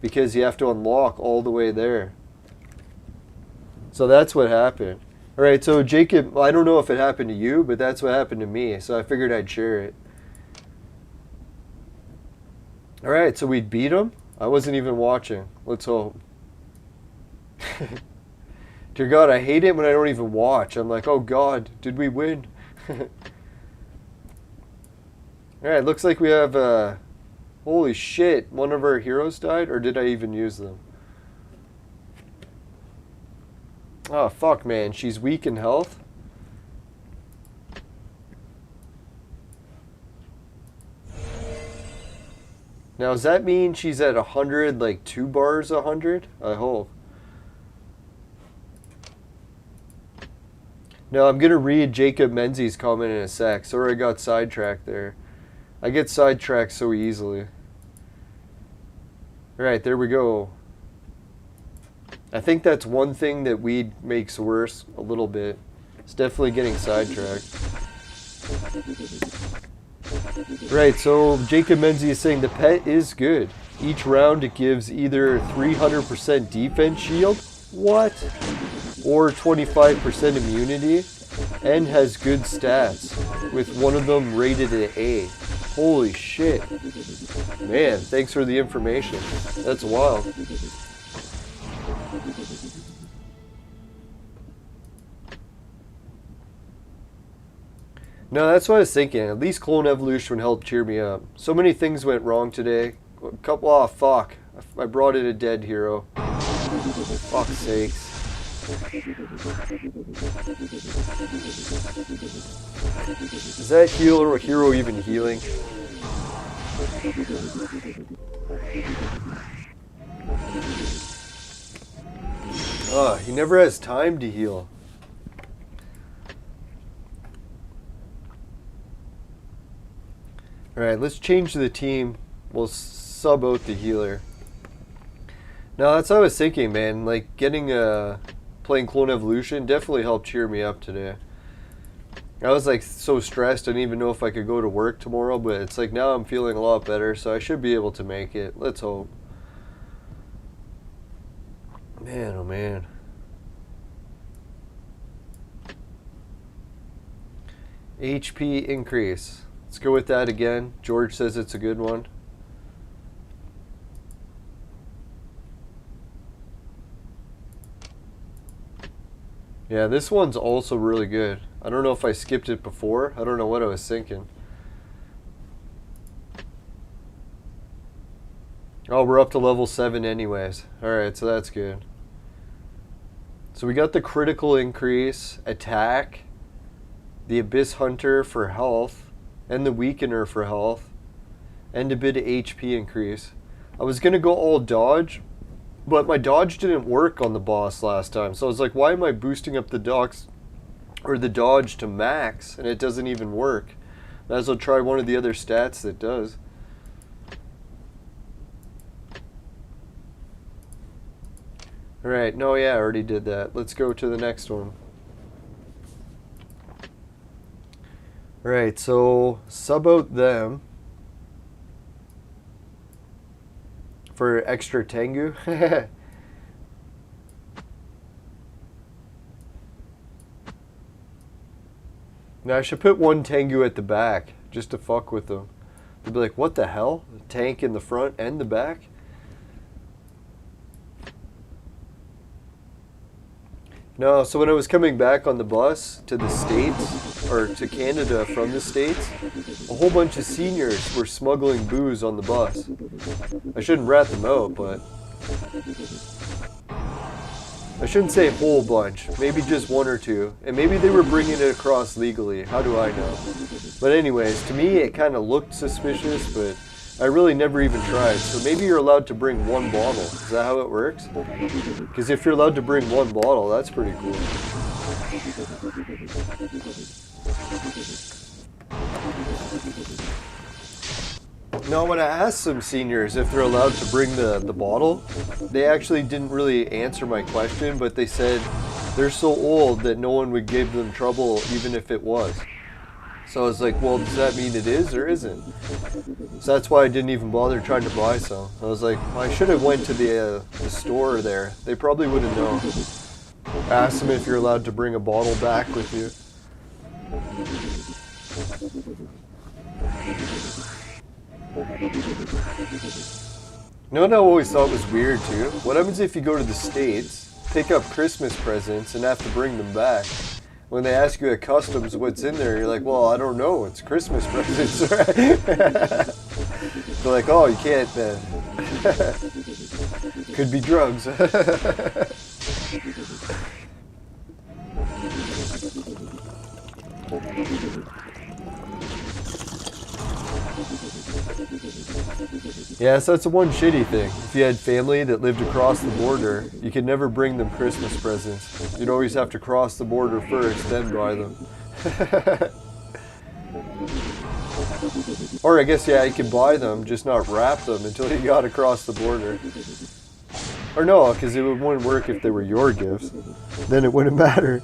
Because you have to unlock all the way there. So that's what happened. Alright, so Jacob, I don't know if it happened to you, but that's what happened to me. So I figured I'd share it. Alright, so we beat him? I wasn't even watching. Let's hope. Dear God, I hate it when I don't even watch. I'm like, oh God, did we win? Alright, looks like we have... holy shit, one of our heroes died? Or did I even use them? Oh, fuck, man. She's weak in health? Now, does that mean she's at 100, like 2 bars 100? I hope. Now, I'm going to read Jacob Menzies' comment in a sec. Sorry I got sidetracked there. I get sidetracked so easily. Alright, there we go. I think that's one thing that weed makes worse a little bit. It's definitely getting sidetracked. Right, so Jacob Menzies is saying the pet is good. Each round it gives either 300% defense shield, what? Or 25% immunity, and has good stats, with one of them rated at A. Holy shit. Man, thanks for the information. That's wild. No, that's what I was thinking. At least Clone Evolution would help cheer me up. So many things went wrong today. Oh, fuck. I brought in a dead hero. Fuck's sakes. Is that hero even healing? Oh, he never has time to heal. Alright, let's change the team. We'll sub out the healer. Now, that's what I was thinking, man. Like, playing Clone Evolution definitely helped cheer me up today. I was like so stressed, I didn't even know if I could go to work tomorrow, but it's like now I'm feeling a lot better, so I should be able to make it. Let's hope. Man, oh man. HP increase. Let's go with that again. George says it's a good one. Yeah, this one's also really good. I don't know if I skipped it before. I don't know what I was thinking. Oh, we're up to level 7 anyways. Alright, so that's good. So we got the critical increase, attack, the Abyss Hunter for health, and the Weakener for health, and a bit of HP increase. I was going to go all dodge, but my dodge didn't work on the boss last time. So I was like, why am I boosting up the dodge to max and it doesn't even work? Might as well try one of the other stats that does. Alright, no, yeah, I already did that. Let's go to the next one. Alright, so sub out them for extra Tengu. Now I should put one Tengu at the back just to fuck with them. They'd be like, what the hell? A tank in the front and the back? No, so when I was coming back on the bus to the States, or to Canada from the States, a whole bunch of seniors were smuggling booze on the bus. I shouldn't rat them out, but... I shouldn't say a whole bunch, maybe just one or two, and maybe they were bringing it across legally, how do I know? But anyways, to me it kind of looked suspicious, but I really never even tried, so maybe you're allowed to bring one bottle. Is that how it works? Because if you're allowed to bring one bottle, that's pretty cool. No, when I asked some seniors if they're allowed to bring the bottle, they actually didn't really answer my question, but they said they're so old that no one would give them trouble even if it was. So I was like, well, does that mean it is or isn't? So that's why I didn't even bother trying to buy some. I was like, well, I should have went to the store there. They probably would have known. Ask them if you're allowed to bring a bottle back with you. You know what I always thought was weird too? What happens if you go to the States, pick up Christmas presents, and have to bring them back? When they ask you at customs what's in there, you're like, well, I don't know, it's Christmas presents, right? They're like, oh, you can't, could be drugs. Yeah, so that's the one shitty thing. If you had family that lived across the border, you could never bring them Christmas presents. You'd always have to cross the border first, then buy them. Or I guess, yeah, you could buy them, just not wrap them until you got across the border. Or no, because it wouldn't work if they were your gifts. Then it wouldn't matter.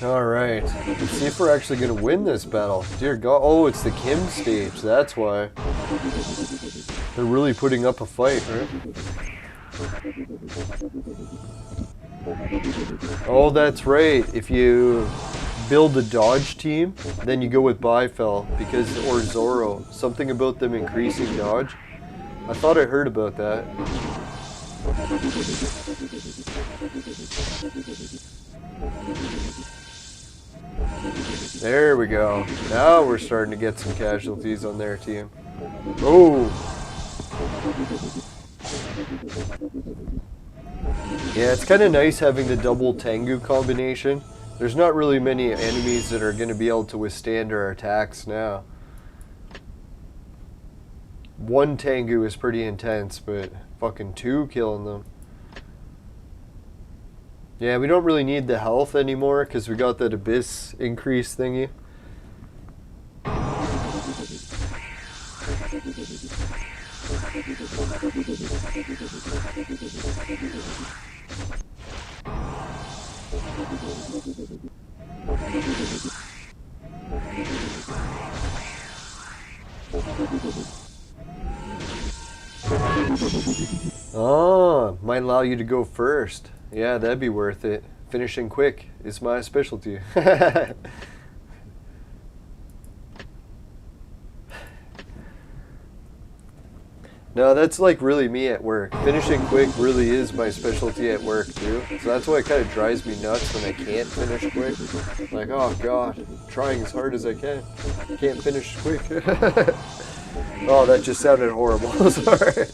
Alright, let's see if we're actually going to win this battle. Dear God, oh, it's the Kim stage, that's why. They're really putting up a fight, right? Oh, that's right. If you build a dodge team, then you go with Bifel, because, or Zoro. Something about them increasing dodge. I thought I heard about that. There we go. Now we're starting to get some casualties on their team. Oh! Yeah, it's kind of nice having the double Tengu combination. There's not really many enemies that are going to be able to withstand our attacks now. One Tengu is pretty intense, but fucking two killing them. Yeah, we don't really need the health anymore because we got that abyss increase thingy. Oh, might allow you to go first. Yeah, that'd be worth it. Finishing quick is my specialty. No, that's like really me at work. Finishing quick really is my specialty at work too. So that's why it kind of drives me nuts when I can't finish quick. Like, oh God, I'm trying as hard as I can. Can't finish quick. Oh, that just sounded horrible. Sorry.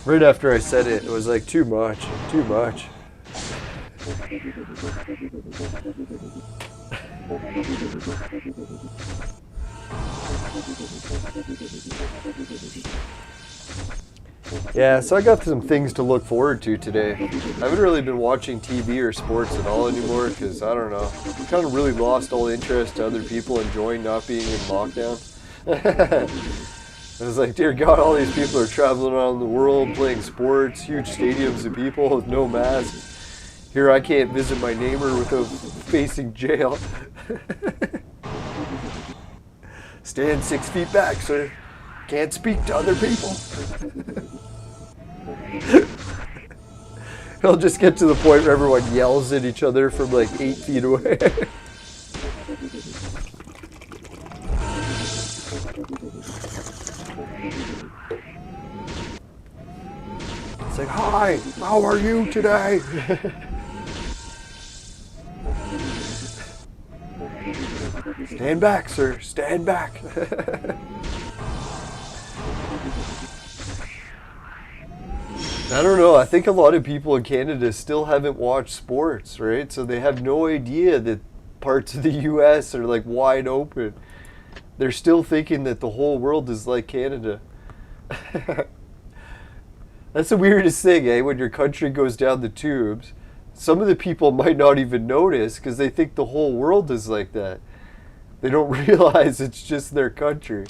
Right after I said it, it was like too much, too much. Yeah, so I got some things to look forward to today. I haven't really been watching TV or sports at all anymore because, I don't know, I kind of really lost all interest to other people enjoying not being in lockdown. I was like, dear God, all these people are traveling around the world playing sports, huge stadiums of people with no masks. Here I can't visit my neighbor without facing jail. Stand 6 feet back, sir. Can't speak to other people. He'll just get to the point where everyone yells at each other from like 8 feet away. It's like, hi, how are you today? Stand back, sir, stand back. I don't know, I think a lot of people in Canada still haven't watched sports, right? So they have no idea that parts of the US are like wide open. They're still thinking that the whole world is like Canada. That's the weirdest thing, eh? When your country goes down the tubes, some of the people might not even notice because they think the whole world is like that. They don't realize it's just their country.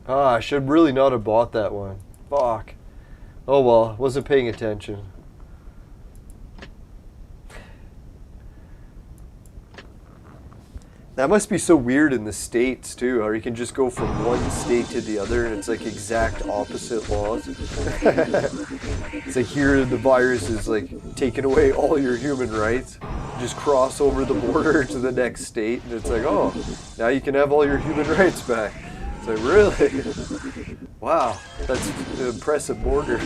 Ah, I should really not have bought that one. Fuck. Oh well, wasn't paying attention. That must be so weird in the States too, how you can just go from one state to the other and it's like exact opposite laws. It's like here the virus is like taking away all your human rights. Just cross over the border to the next state and it's like, oh, now you can have all your human rights back. It's like, really? Wow, that's an impressive border.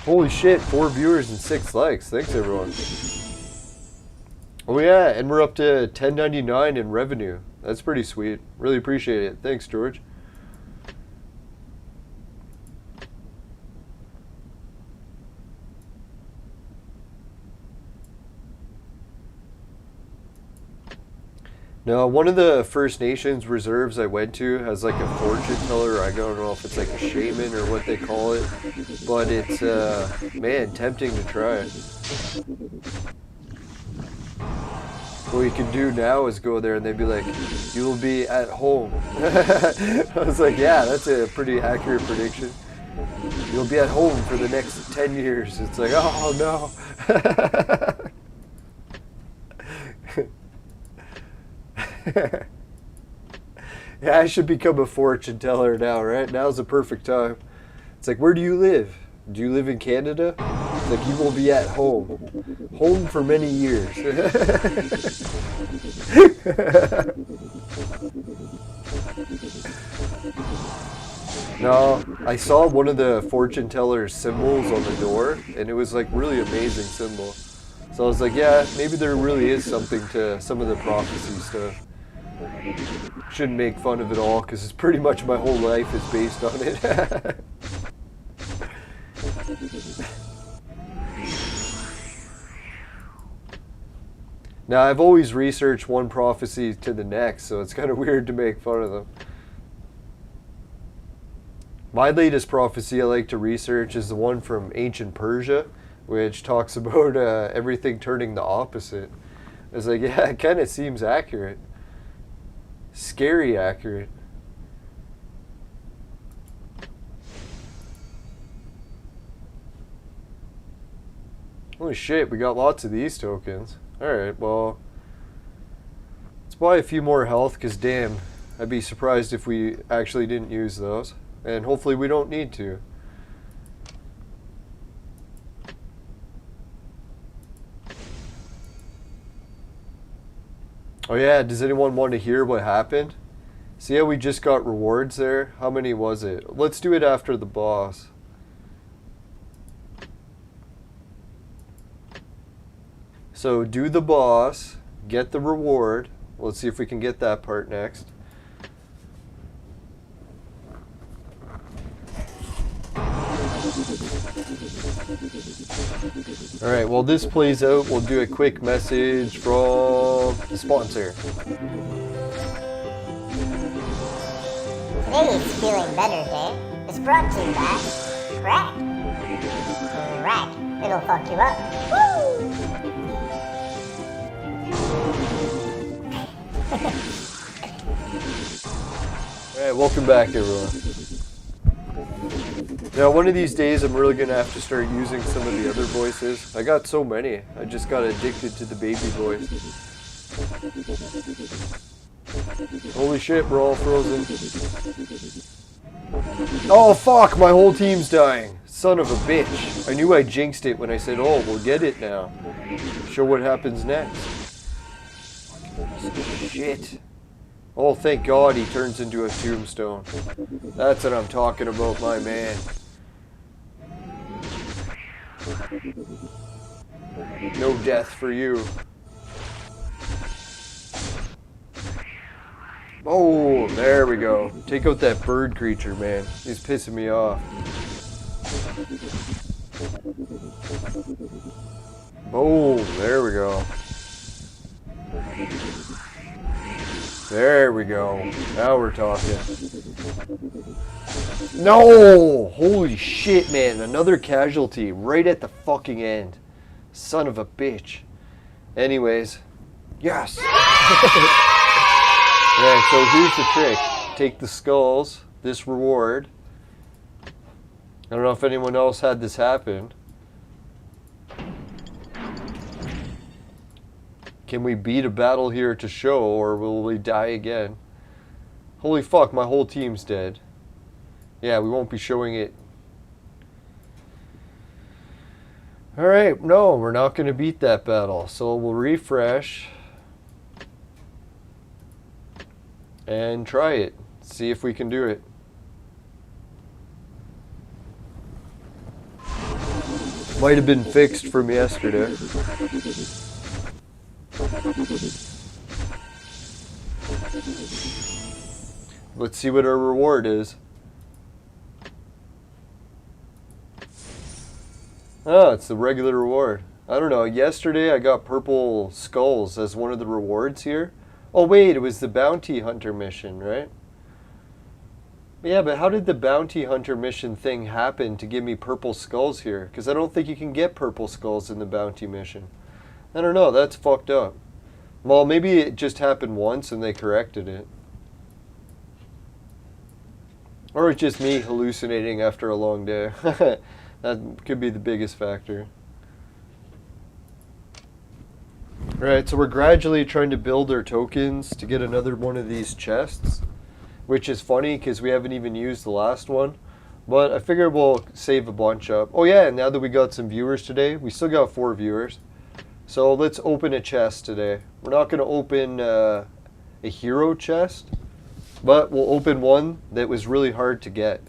Holy shit, 4 viewers and 6 likes. Thanks, everyone. Oh yeah, and we're up to $10.99 in revenue. That's pretty sweet. Really appreciate it. Thanks, George. No, one of the First Nations reserves I went to has like a fortune teller. I don't know if it's like a shaman or what they call it, but it's, man, tempting to try it. What you can do now is go there and they'd be like, you will be at home. I was like, yeah, that's a pretty accurate prediction. You'll be at home for the next 10 years. It's like, oh no. Yeah, I should become a fortune teller now, right? Now's the perfect time. It's like, where do you live? Do you live in Canada? It's like, you will be at home. Home for many years. No, I saw one of the fortune teller's symbols on the door, and it was like really amazing symbol. So I was like, yeah, maybe there really is something to some of the prophecy stuff. Shouldn't make fun of it all because it's pretty much my whole life is based on it. Now, I've always researched one prophecy to the next, so it's kind of weird to make fun of them. My latest prophecy I like to research is the one from ancient Persia, which talks about everything turning the opposite. It's like, yeah, it kind of seems accurate. Scary accurate. Holy shit, we got lots of these tokens. Alright, well, let's buy a few more health, because damn, I'd be surprised if we actually didn't use those. And hopefully we don't need to. Oh yeah, does anyone want to hear what happened? See how we just got rewards there? How many was it? Let's do it after the boss. So do the boss, get the reward. Let's see if we can get that part next. Alright, while this plays out, we'll do a quick message from the sponsor. Today's Feeling Better Day is brought to you by Crack. Crack, it'll fuck you up. Woo! Alright, welcome back everyone. Now one of these days I'm really going to have to start using some of the other voices. I got so many, I just got addicted to the baby voice. Holy shit, we're all frozen. Oh fuck, my whole team's dying. Son of a bitch. I knew I jinxed it when I said, oh, we'll get it now. Show what happens next. Shit. Oh, thank God he turns into a tombstone. That's what I'm talking about, my man. No death for you. Oh, there we go. Take out that bird creature, man. He's pissing me off. Boom, there we go. There we go. Now we're talking. No! Holy shit, man. Another casualty right at the fucking end. Son of a bitch. Anyways. Yes! Yeah, so here's the trick. Take the skulls, this reward. I don't know if anyone else had this happen. Can we beat a battle here to show, or will we die again? Holy fuck, my whole team's dead. Yeah, we won't be showing it. Alright, no, we're not going to beat that battle. So we'll refresh. And try it. See if we can do it. Might have been fixed from yesterday. Let's see what our reward is. Oh, it's the regular reward. I don't know. Yesterday I got purple skulls as one of the rewards here. Oh wait, it was the bounty hunter mission, right? Yeah, but how did the bounty hunter mission thing happen to give me purple skulls here? Because I don't think you can get purple skulls in the bounty mission. I don't know, that's fucked up. Well, maybe it just happened once and they corrected it. Or it's just me hallucinating after a long day. That could be the biggest factor. Alright, so we're gradually trying to build our tokens to get another one of these chests. Which is funny because we haven't even used the last one. But I figure we'll save a bunch up. Oh yeah, now that we got some viewers today, we still got 4 viewers. So let's open a chest today. We're not going to open a hero chest, but we'll open one that was really hard to get.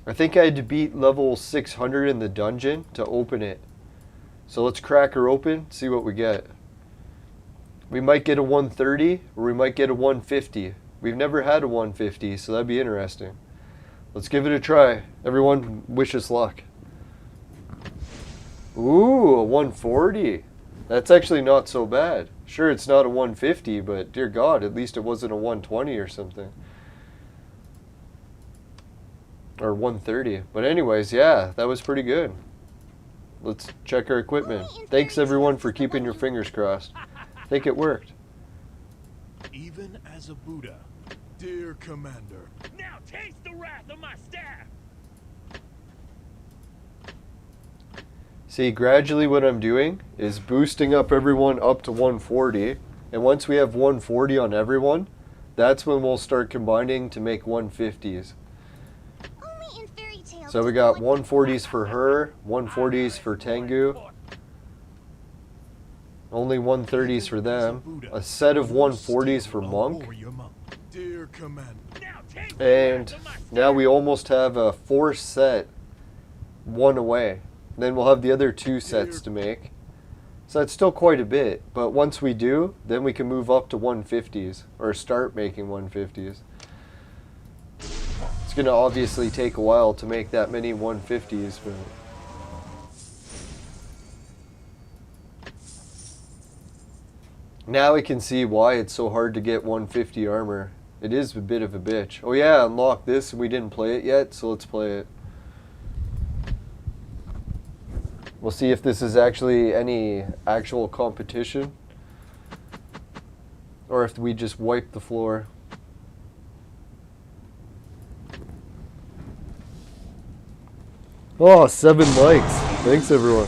I think I had to beat level 600 in the dungeon to open it. So let's crack her open, see what we get. We might get a 130 or we might get a 150. We've never had a 150, so that'd be interesting. Let's give it a try. Everyone, wish us luck. Ooh, a 140. That's actually not so bad. Sure, it's not a 150, but dear God, at least it wasn't a 120 or something. Or 130. But anyways, yeah, that was pretty good. Let's check our equipment. Thanks everyone for keeping your fingers crossed. I think it worked. Even as a Buddha, dear Commander. Now taste the wrath of my staff! See, gradually what I'm doing is boosting up everyone up to 140. And once we have 140 on everyone, that's when we'll start combining to make 150s. Only in fairy tales. So we got 140s for her, 140s for Tengu, only 130s for them, a set of 140s for Monk, Dear Commander. Now taste the And wrath of my now we almost have a 4 set, 1 away. Then we'll have the other 2 sets to make. So that's still quite a bit. But once we do, then we can move up to 150s. Or start making 150s. It's going to obviously take a while to make that many 150s. But now we can see why it's so hard to get 150 armor. It is a bit of a bitch. Oh yeah, unlock this. We didn't play it yet, so let's play it. We'll see if this is actually any actual competition. Or if we just wipe the floor. Oh, 7 likes. Thanks everyone.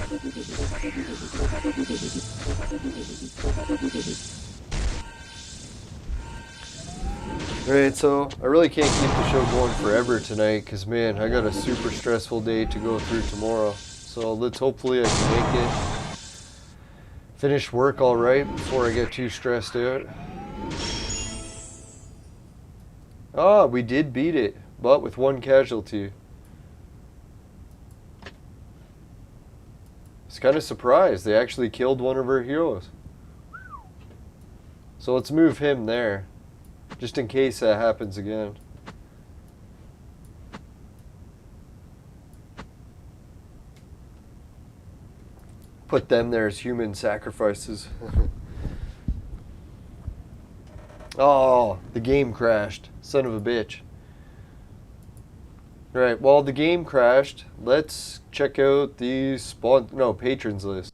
Alright, so I really can't keep the show going forever tonight because, man, I got a super stressful day to go through tomorrow. So let's hopefully I can make it. Finish work alright before I get too stressed out. Ah, we did beat it, but with 1 casualty. I was kind of surprised. They actually killed one of our heroes. So let's move him there. Just in case that happens again. Put them there as human sacrifices. Oh, the game crashed. Son of a bitch. Alright, while the game crashed, let's check out the patrons list.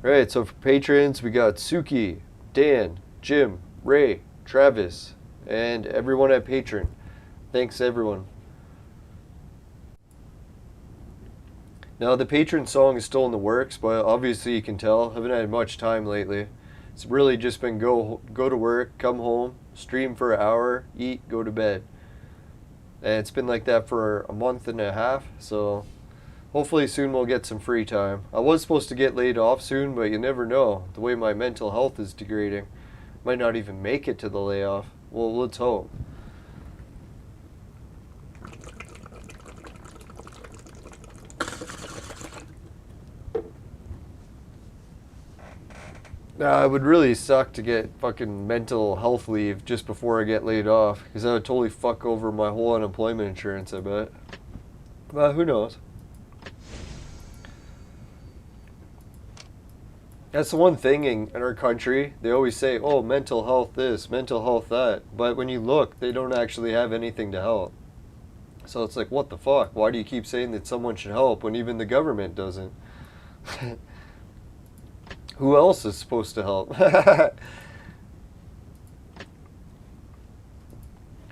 Alright, so for patrons, we got Suki, Dan, Jim, Ray, Travis, and everyone at Patreon. Thanks everyone. Now the patron song is still in the works, but obviously you can tell, I haven't had much time lately. It's really just been go to work, come home, stream for an hour, eat, go to bed. And it's been like that for a month and a half, so hopefully soon we'll get some free time. I was supposed to get laid off soon, but you never know. The way my mental health is degrading. Might not even make it to the layoff. Well, let's hope. It would really suck to get fucking mental health leave just before I get laid off, because that would totally fuck over my whole unemployment insurance, I bet. But who knows? That's the one thing in our country. They always say, oh, mental health this, mental health that. But when you look, they don't actually have anything to help. So it's like, what the fuck? Why do you keep saying that someone should help when even the government doesn't? Who else is supposed to help?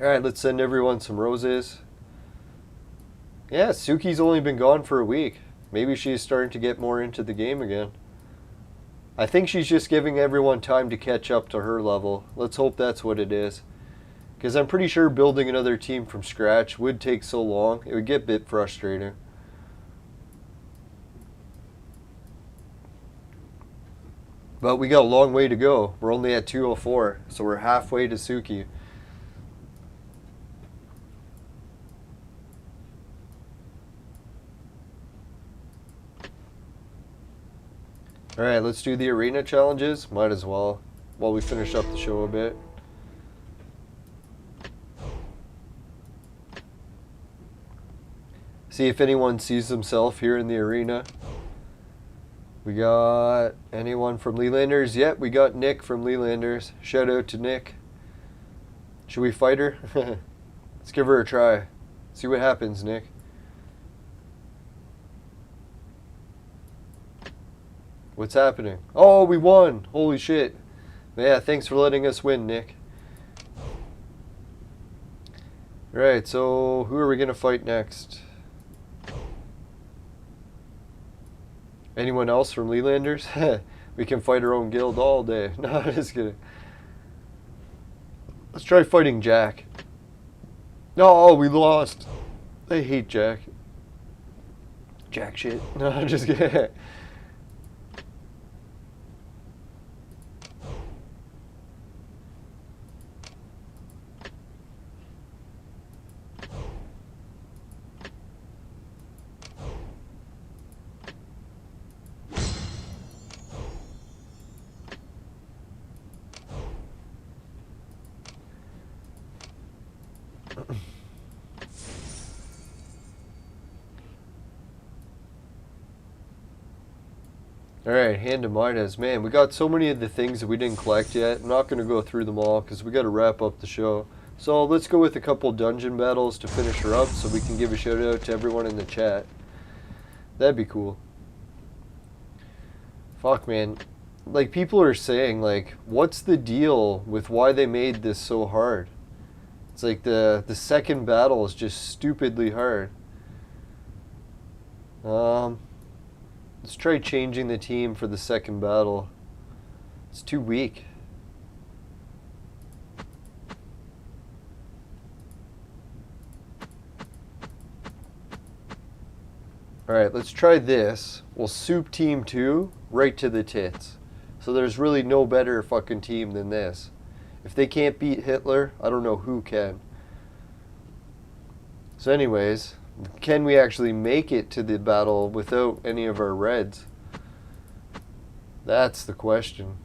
Alright, let's send everyone some roses. Yeah, Suki's only been gone for a week. Maybe she's starting to get more into the game again. I think she's just giving everyone time to catch up to her level. Let's hope that's what it is. Because I'm pretty sure building another team from scratch would take so long. It would get a bit frustrating. But we got a long way to go. We're only at 204, so we're halfway to Suki. Alright, let's do the arena challenges. Might as well, while we finish up the show a bit. See if anyone sees himself here in the arena. We got anyone from Lelanders? Yep, we got Nick from Lelanders. Shout out to Nick. Should we fight her? Let's give her a try. See what happens, Nick. What's happening? Oh, we won! Holy shit. Yeah, thanks for letting us win, Nick. Right, so who are we going to fight next? Anyone else from Lelanders? We can fight our own guild all day. No, just kidding. Let's try fighting Jack. No, we lost. I hate Jack. Jack shit. No, just kidding. Alright, hand to Midas. Man, we got so many of the things that we didn't collect yet. I'm not going to go through them all because we got to wrap up the show. So let's go with a couple dungeon battles to finish her up so we can give a shout out to everyone in the chat. That'd be cool. Fuck, man. Like, people are saying, like, what's the deal with why they made this so hard? It's like the second battle is just stupidly hard. Let's try changing the team for the second battle. It's too weak. Alright, let's try this. We'll soup team 2 right to the tits. So there's really no better fucking team than this. If they can't beat Hitler, I don't know who can. So anyways, can we actually make it to the battle without any of our reds? That's the question.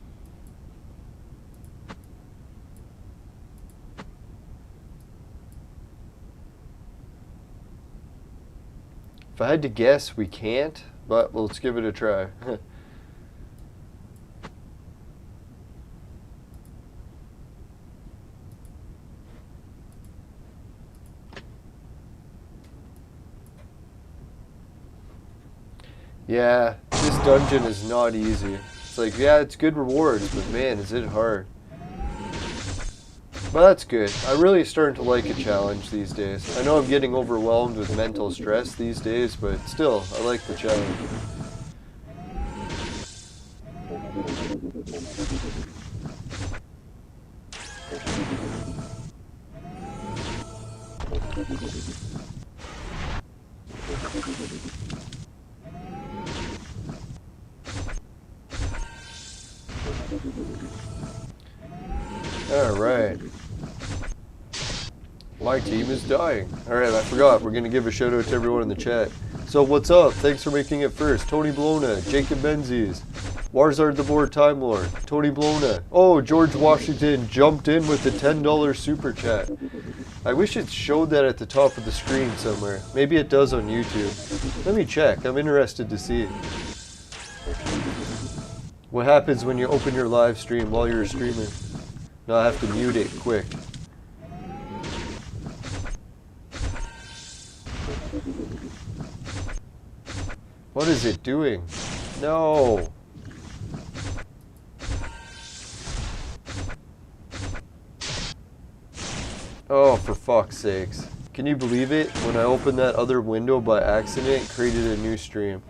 If I had to guess, we can't, but let's give it a try. Yeah, this dungeon is not easy. It's like, yeah, it's good rewards, but man, is it hard. But that's good. I'm really starting to like a challenge these days. I know I'm getting overwhelmed with mental stress these days, but still, I like the challenge. Alright. My team is dying. Alright, I forgot. We're going to give a shout out to everyone in the chat. So, what's up? Thanks for making it first. Tony Blona, Jacob Menzies, Warzard the Board Time Lord, Tony Blona. Oh, George Washington jumped in with the $10 super chat. I wish it showed that at the top of the screen somewhere. Maybe it does on YouTube. Let me check. I'm interested to see. What happens when you open your live stream while you're streaming? No, I have to mute it quick. What is it doing? No. Oh, for fuck's sakes. Can you believe it? When I opened that other window by accident, it created a new stream.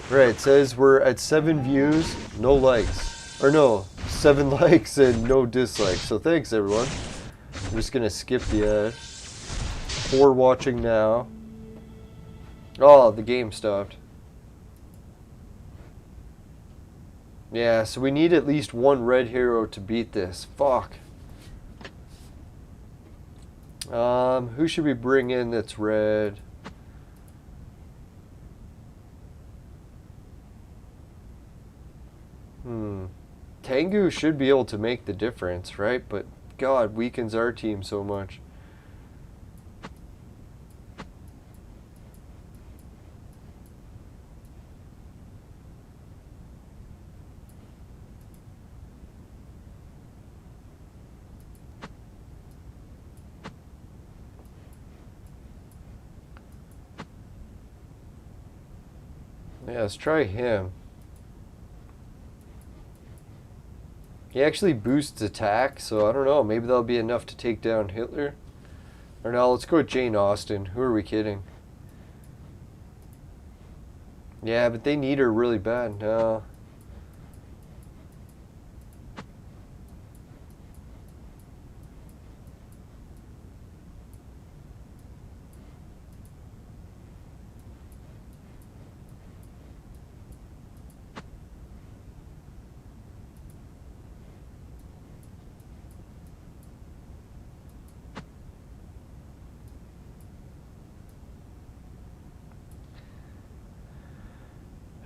Right, it says we're at 7 views, no likes. Or no, 7 likes and no dislikes. So thanks everyone. I'm just gonna skip the ad. 4 watching now. Oh, the game stopped. Yeah, so we need at least one red hero to beat this. Fuck. Who should we bring in that's red? Tengu should be able to make the difference, right? But God, weakens our team so much. Yeah, let's try him. He actually boosts attack, so I don't know. Maybe that'll be enough to take down Hitler. Or no, let's go with Jane Austen. Who are we kidding? Yeah, but they need her really bad. No.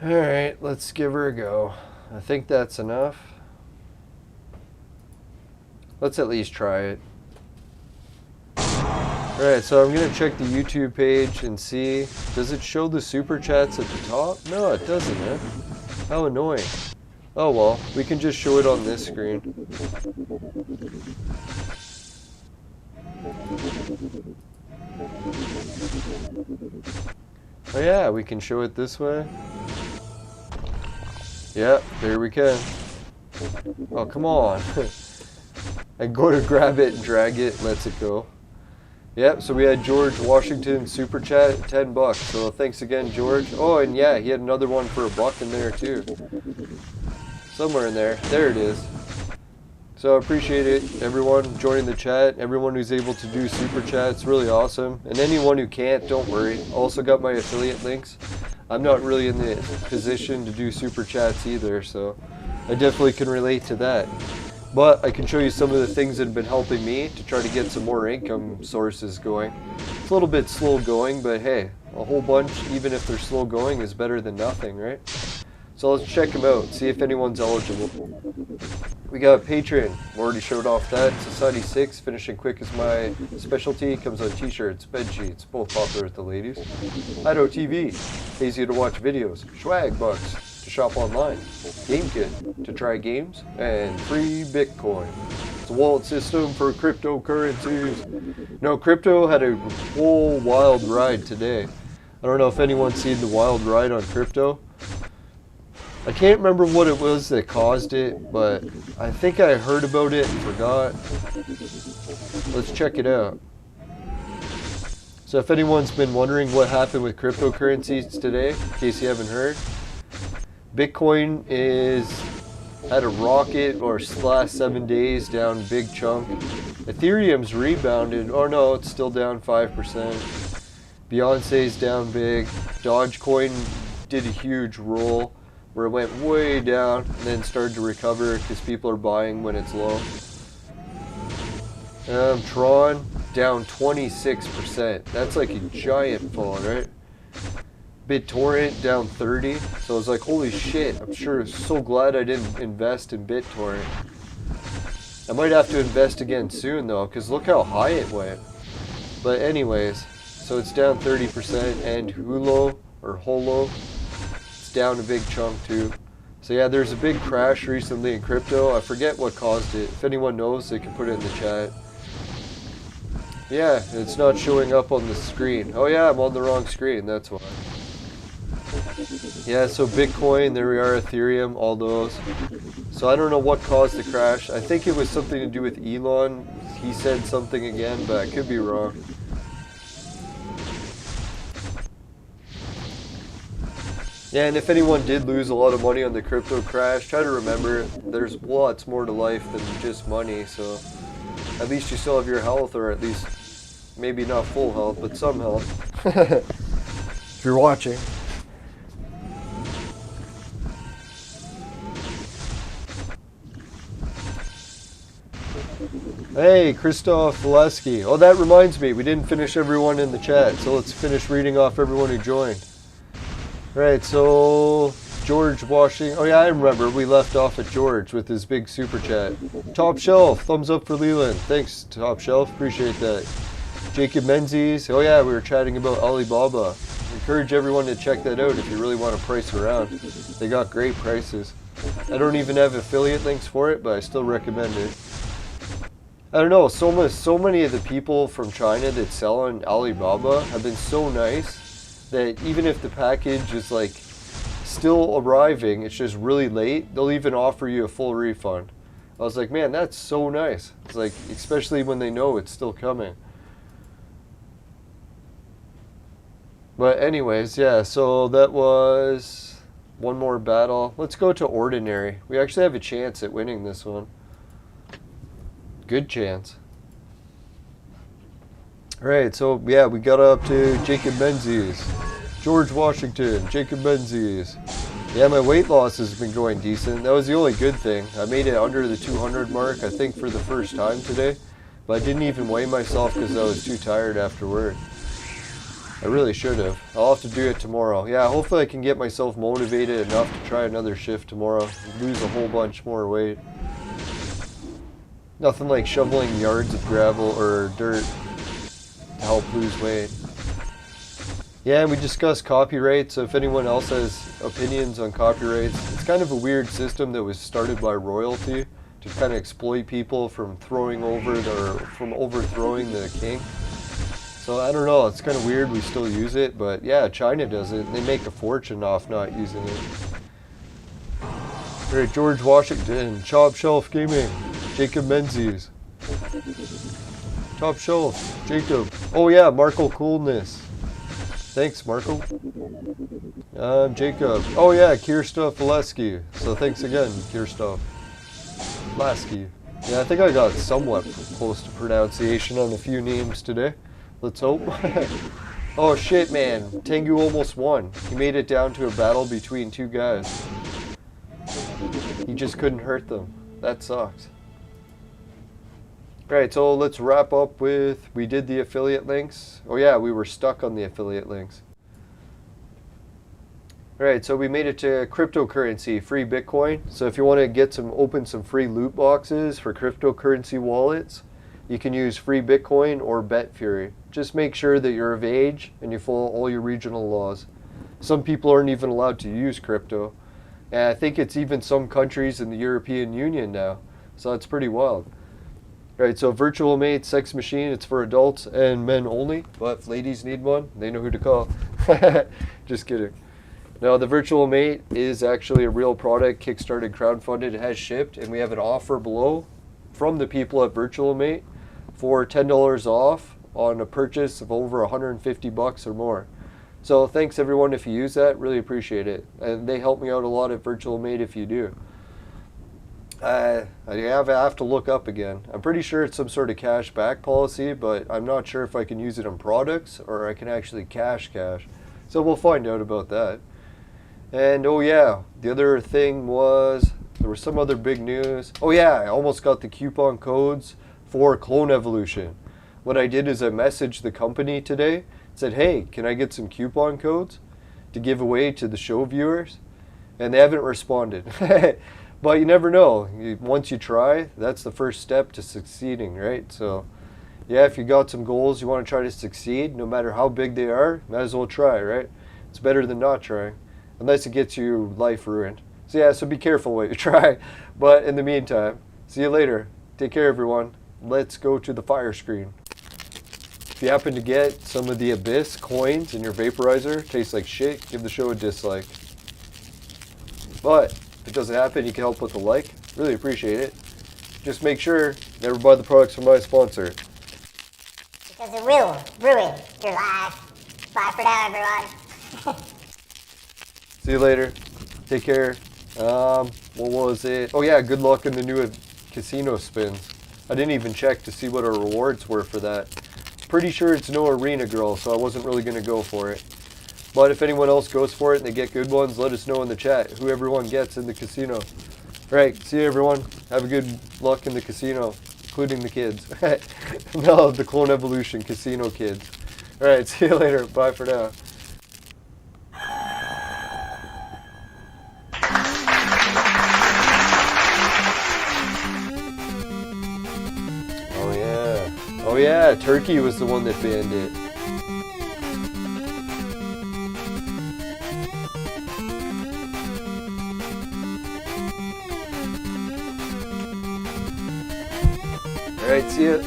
Alright, let's give her a go. I think that's enough. Let's at least try it. Alright, so I'm gonna check the YouTube page and see, does it show the super chats at the top? No, it doesn't, man. How annoying. Oh well, we can just show it on this screen. Oh yeah, we can show it this way. Yeah, there we can. Oh, come on. I go to grab it and drag it, lets it go. Yep, so we had George Washington super chat, $10. So thanks again, George. Oh, and yeah, he had another one for $1 in there too. Somewhere in there. There it is. So I appreciate it, everyone joining the chat, everyone who's able to do super chats, really awesome. And anyone who can't, don't worry. Also got my affiliate links. I'm not really in the position to do super chats either, so I definitely can relate to that. But I can show you some of the things that have been helping me to try to get some more income sources going. It's a little bit slow going, but hey, a whole bunch, even if they're slow going, is better than nothing, right? So let's check them out, see if anyone's eligible. We got Patreon, already showed off that. Society 6, finishing quick is my specialty. Comes on t-shirts, bed sheets, both popular with the ladies. Ido TV, easy to watch videos. Swag bucks, to shop online. GameKit, to try games. And free Bitcoin. It's a wallet system for cryptocurrencies. No, crypto had a whole wild ride today. I don't know if anyone's seen the wild ride on crypto. I can't remember what it was that caused it, but I think I heard about it and forgot. Let's check it out. So if anyone's been wondering what happened with cryptocurrencies today, in case you haven't heard, Bitcoin is at a rocket or last 7 days down a big chunk. Ethereum's rebounded. Oh no, it's still down 5%. Beyonce's down big. Dogecoin did a huge roll where it went way down and then started to recover because people are buying when it's low. Tron down 26%. That's like a giant fall, right? BitTorrent down 30. So I was like, holy shit, I'm sure so glad I didn't invest in BitTorrent. I might have to invest again soon though, because look how high it went. But anyways, so it's down 30%, and Holo, down a big chunk too. So yeah, there's a big crash recently in crypto. I forget what caused it. If anyone knows, they can put it in the chat. Yeah, it's not showing up on the screen. Oh yeah, I'm on the wrong screen, that's why. Yeah, so Bitcoin, there we are, Ethereum, all those. So I don't know what caused the crash. I think it was something to do with Elon. He said something again, but I could be wrong. Yeah, and if anyone did lose a lot of money on the crypto crash, try to remember there's lots more to life than just money, so at least you still have your health, or at least maybe not full health, but some health. If you're watching. Hey, Christoph Valesky. Oh, that reminds me, we didn't finish everyone in the chat, so let's finish reading off everyone who joined. Right, so George Washington. Oh yeah, I remember. We left off at George with his big super chat. Top Shelf, thumbs up for Leland. Thanks, Top Shelf. Appreciate that. Jacob Menzies. Oh yeah, we were chatting about Alibaba. Encourage everyone to check that out if you really want to price around. They got great prices. I don't even have affiliate links for it, but I still recommend it. I don't know. So many of the people from China that sell on Alibaba have been so nice that even if the package is like still arriving, it's just really late, they'll even offer you a full refund. I was like, man, that's so nice. It's like, especially when they know it's still coming. But anyways, yeah, so that was one more battle. Let's go to Ordinary. We actually have a chance at winning this one. Good chance. Alright, so yeah, we got up to Jacob Menzies, George Washington, Jacob Menzies. Yeah, my weight loss has been going decent. That was the only good thing. I made it under the 200 mark, I think, for the first time today. But I didn't even weigh myself because I was too tired after work. I really should have. I'll have to do it tomorrow. Yeah, hopefully I can get myself motivated enough to try another shift tomorrow. Lose a whole bunch more weight. Nothing like shoveling yards of gravel or dirt to help lose weight. Yeah, and we discussed copyright, so if anyone else has opinions on copyrights, it's kind of a weird system that was started by royalty to kind of exploit people from overthrowing the king. So I don't know, it's kind of weird we still use it, but yeah, China does it, and they make a fortune off not using it. Alright, George Washington, Top Shelf Gaming, Jacob Menzies. Top Shelf, Jacob. Oh yeah, Marco Coolness. Thanks, Marco. Jacob. Oh yeah, Kirstof Valesky. So thanks again, Kirstof Valesky. Yeah, I think I got somewhat close to pronunciation on a few names today. Let's hope. Oh shit, man. Tengu almost won. He made it down to a battle between two guys. He just couldn't hurt them. That sucks. Alright, so let's wrap up with, we did the affiliate links. Oh yeah, we were stuck on the affiliate links. Alright, so we made it to cryptocurrency, free Bitcoin. So if you want to open some free loot boxes for cryptocurrency wallets, you can use free Bitcoin or BetFury. Just make sure that you're of age and you follow all your regional laws. Some people aren't even allowed to use crypto. And I think it's even some countries in the European Union now. So that's pretty wild. Alright, so Virtual Mate, Sex Machine, it's for adults and men only. But if ladies need one, they know who to call. Just kidding. Now, the Virtual Mate is actually a real product, Kickstarted, crowdfunded, it has shipped, and we have an offer below from the people at Virtual Mate for $10 off on a purchase of over 150 bucks or more. So thanks everyone if you use that, really appreciate it. And they help me out a lot at Virtual Mate if you do. I have to look up again. I'm pretty sure it's some sort of cash back policy, but I'm not sure if I can use it on products or I can actually cash. So we'll find out about that. And oh yeah, the other thing was, there was some other big news. Oh yeah, I almost got the coupon codes for Clone Evolution. What I did is I messaged the company today, said, hey, can I get some coupon codes to give away to the show viewers? And they haven't responded. But you never know. Once you try, that's the first step to succeeding, right? So yeah, if you got some goals you want to try to succeed, no matter how big they are, might as well try, right? It's better than not trying, unless it gets your life ruined. So yeah, so be careful what you try. But in the meantime, see you later. Take care, everyone. Let's go to the fire screen. If you happen to get some of the Abyss coins in your vaporizer, tastes like shit, give the show a dislike. But if it doesn't happen, you can help with a like. Really appreciate it. Just make sure never buy the products from my sponsor. Because it will ruin your life. Bye for now, everyone. See you later. Take care. What was it? Oh yeah, good luck in the new casino spins. I didn't even check to see what our rewards were for that. Pretty sure it's no arena girl, so I wasn't really going to go for it. But if anyone else goes for it and they get good ones, let us know in the chat who everyone gets in the casino. Alright, see you everyone. Have a good luck in the casino, including the kids. No, the Clone Evolution casino kids. Alright, see you later. Bye for now. Oh yeah, Turkey was the one that banned it. Alright, see ya.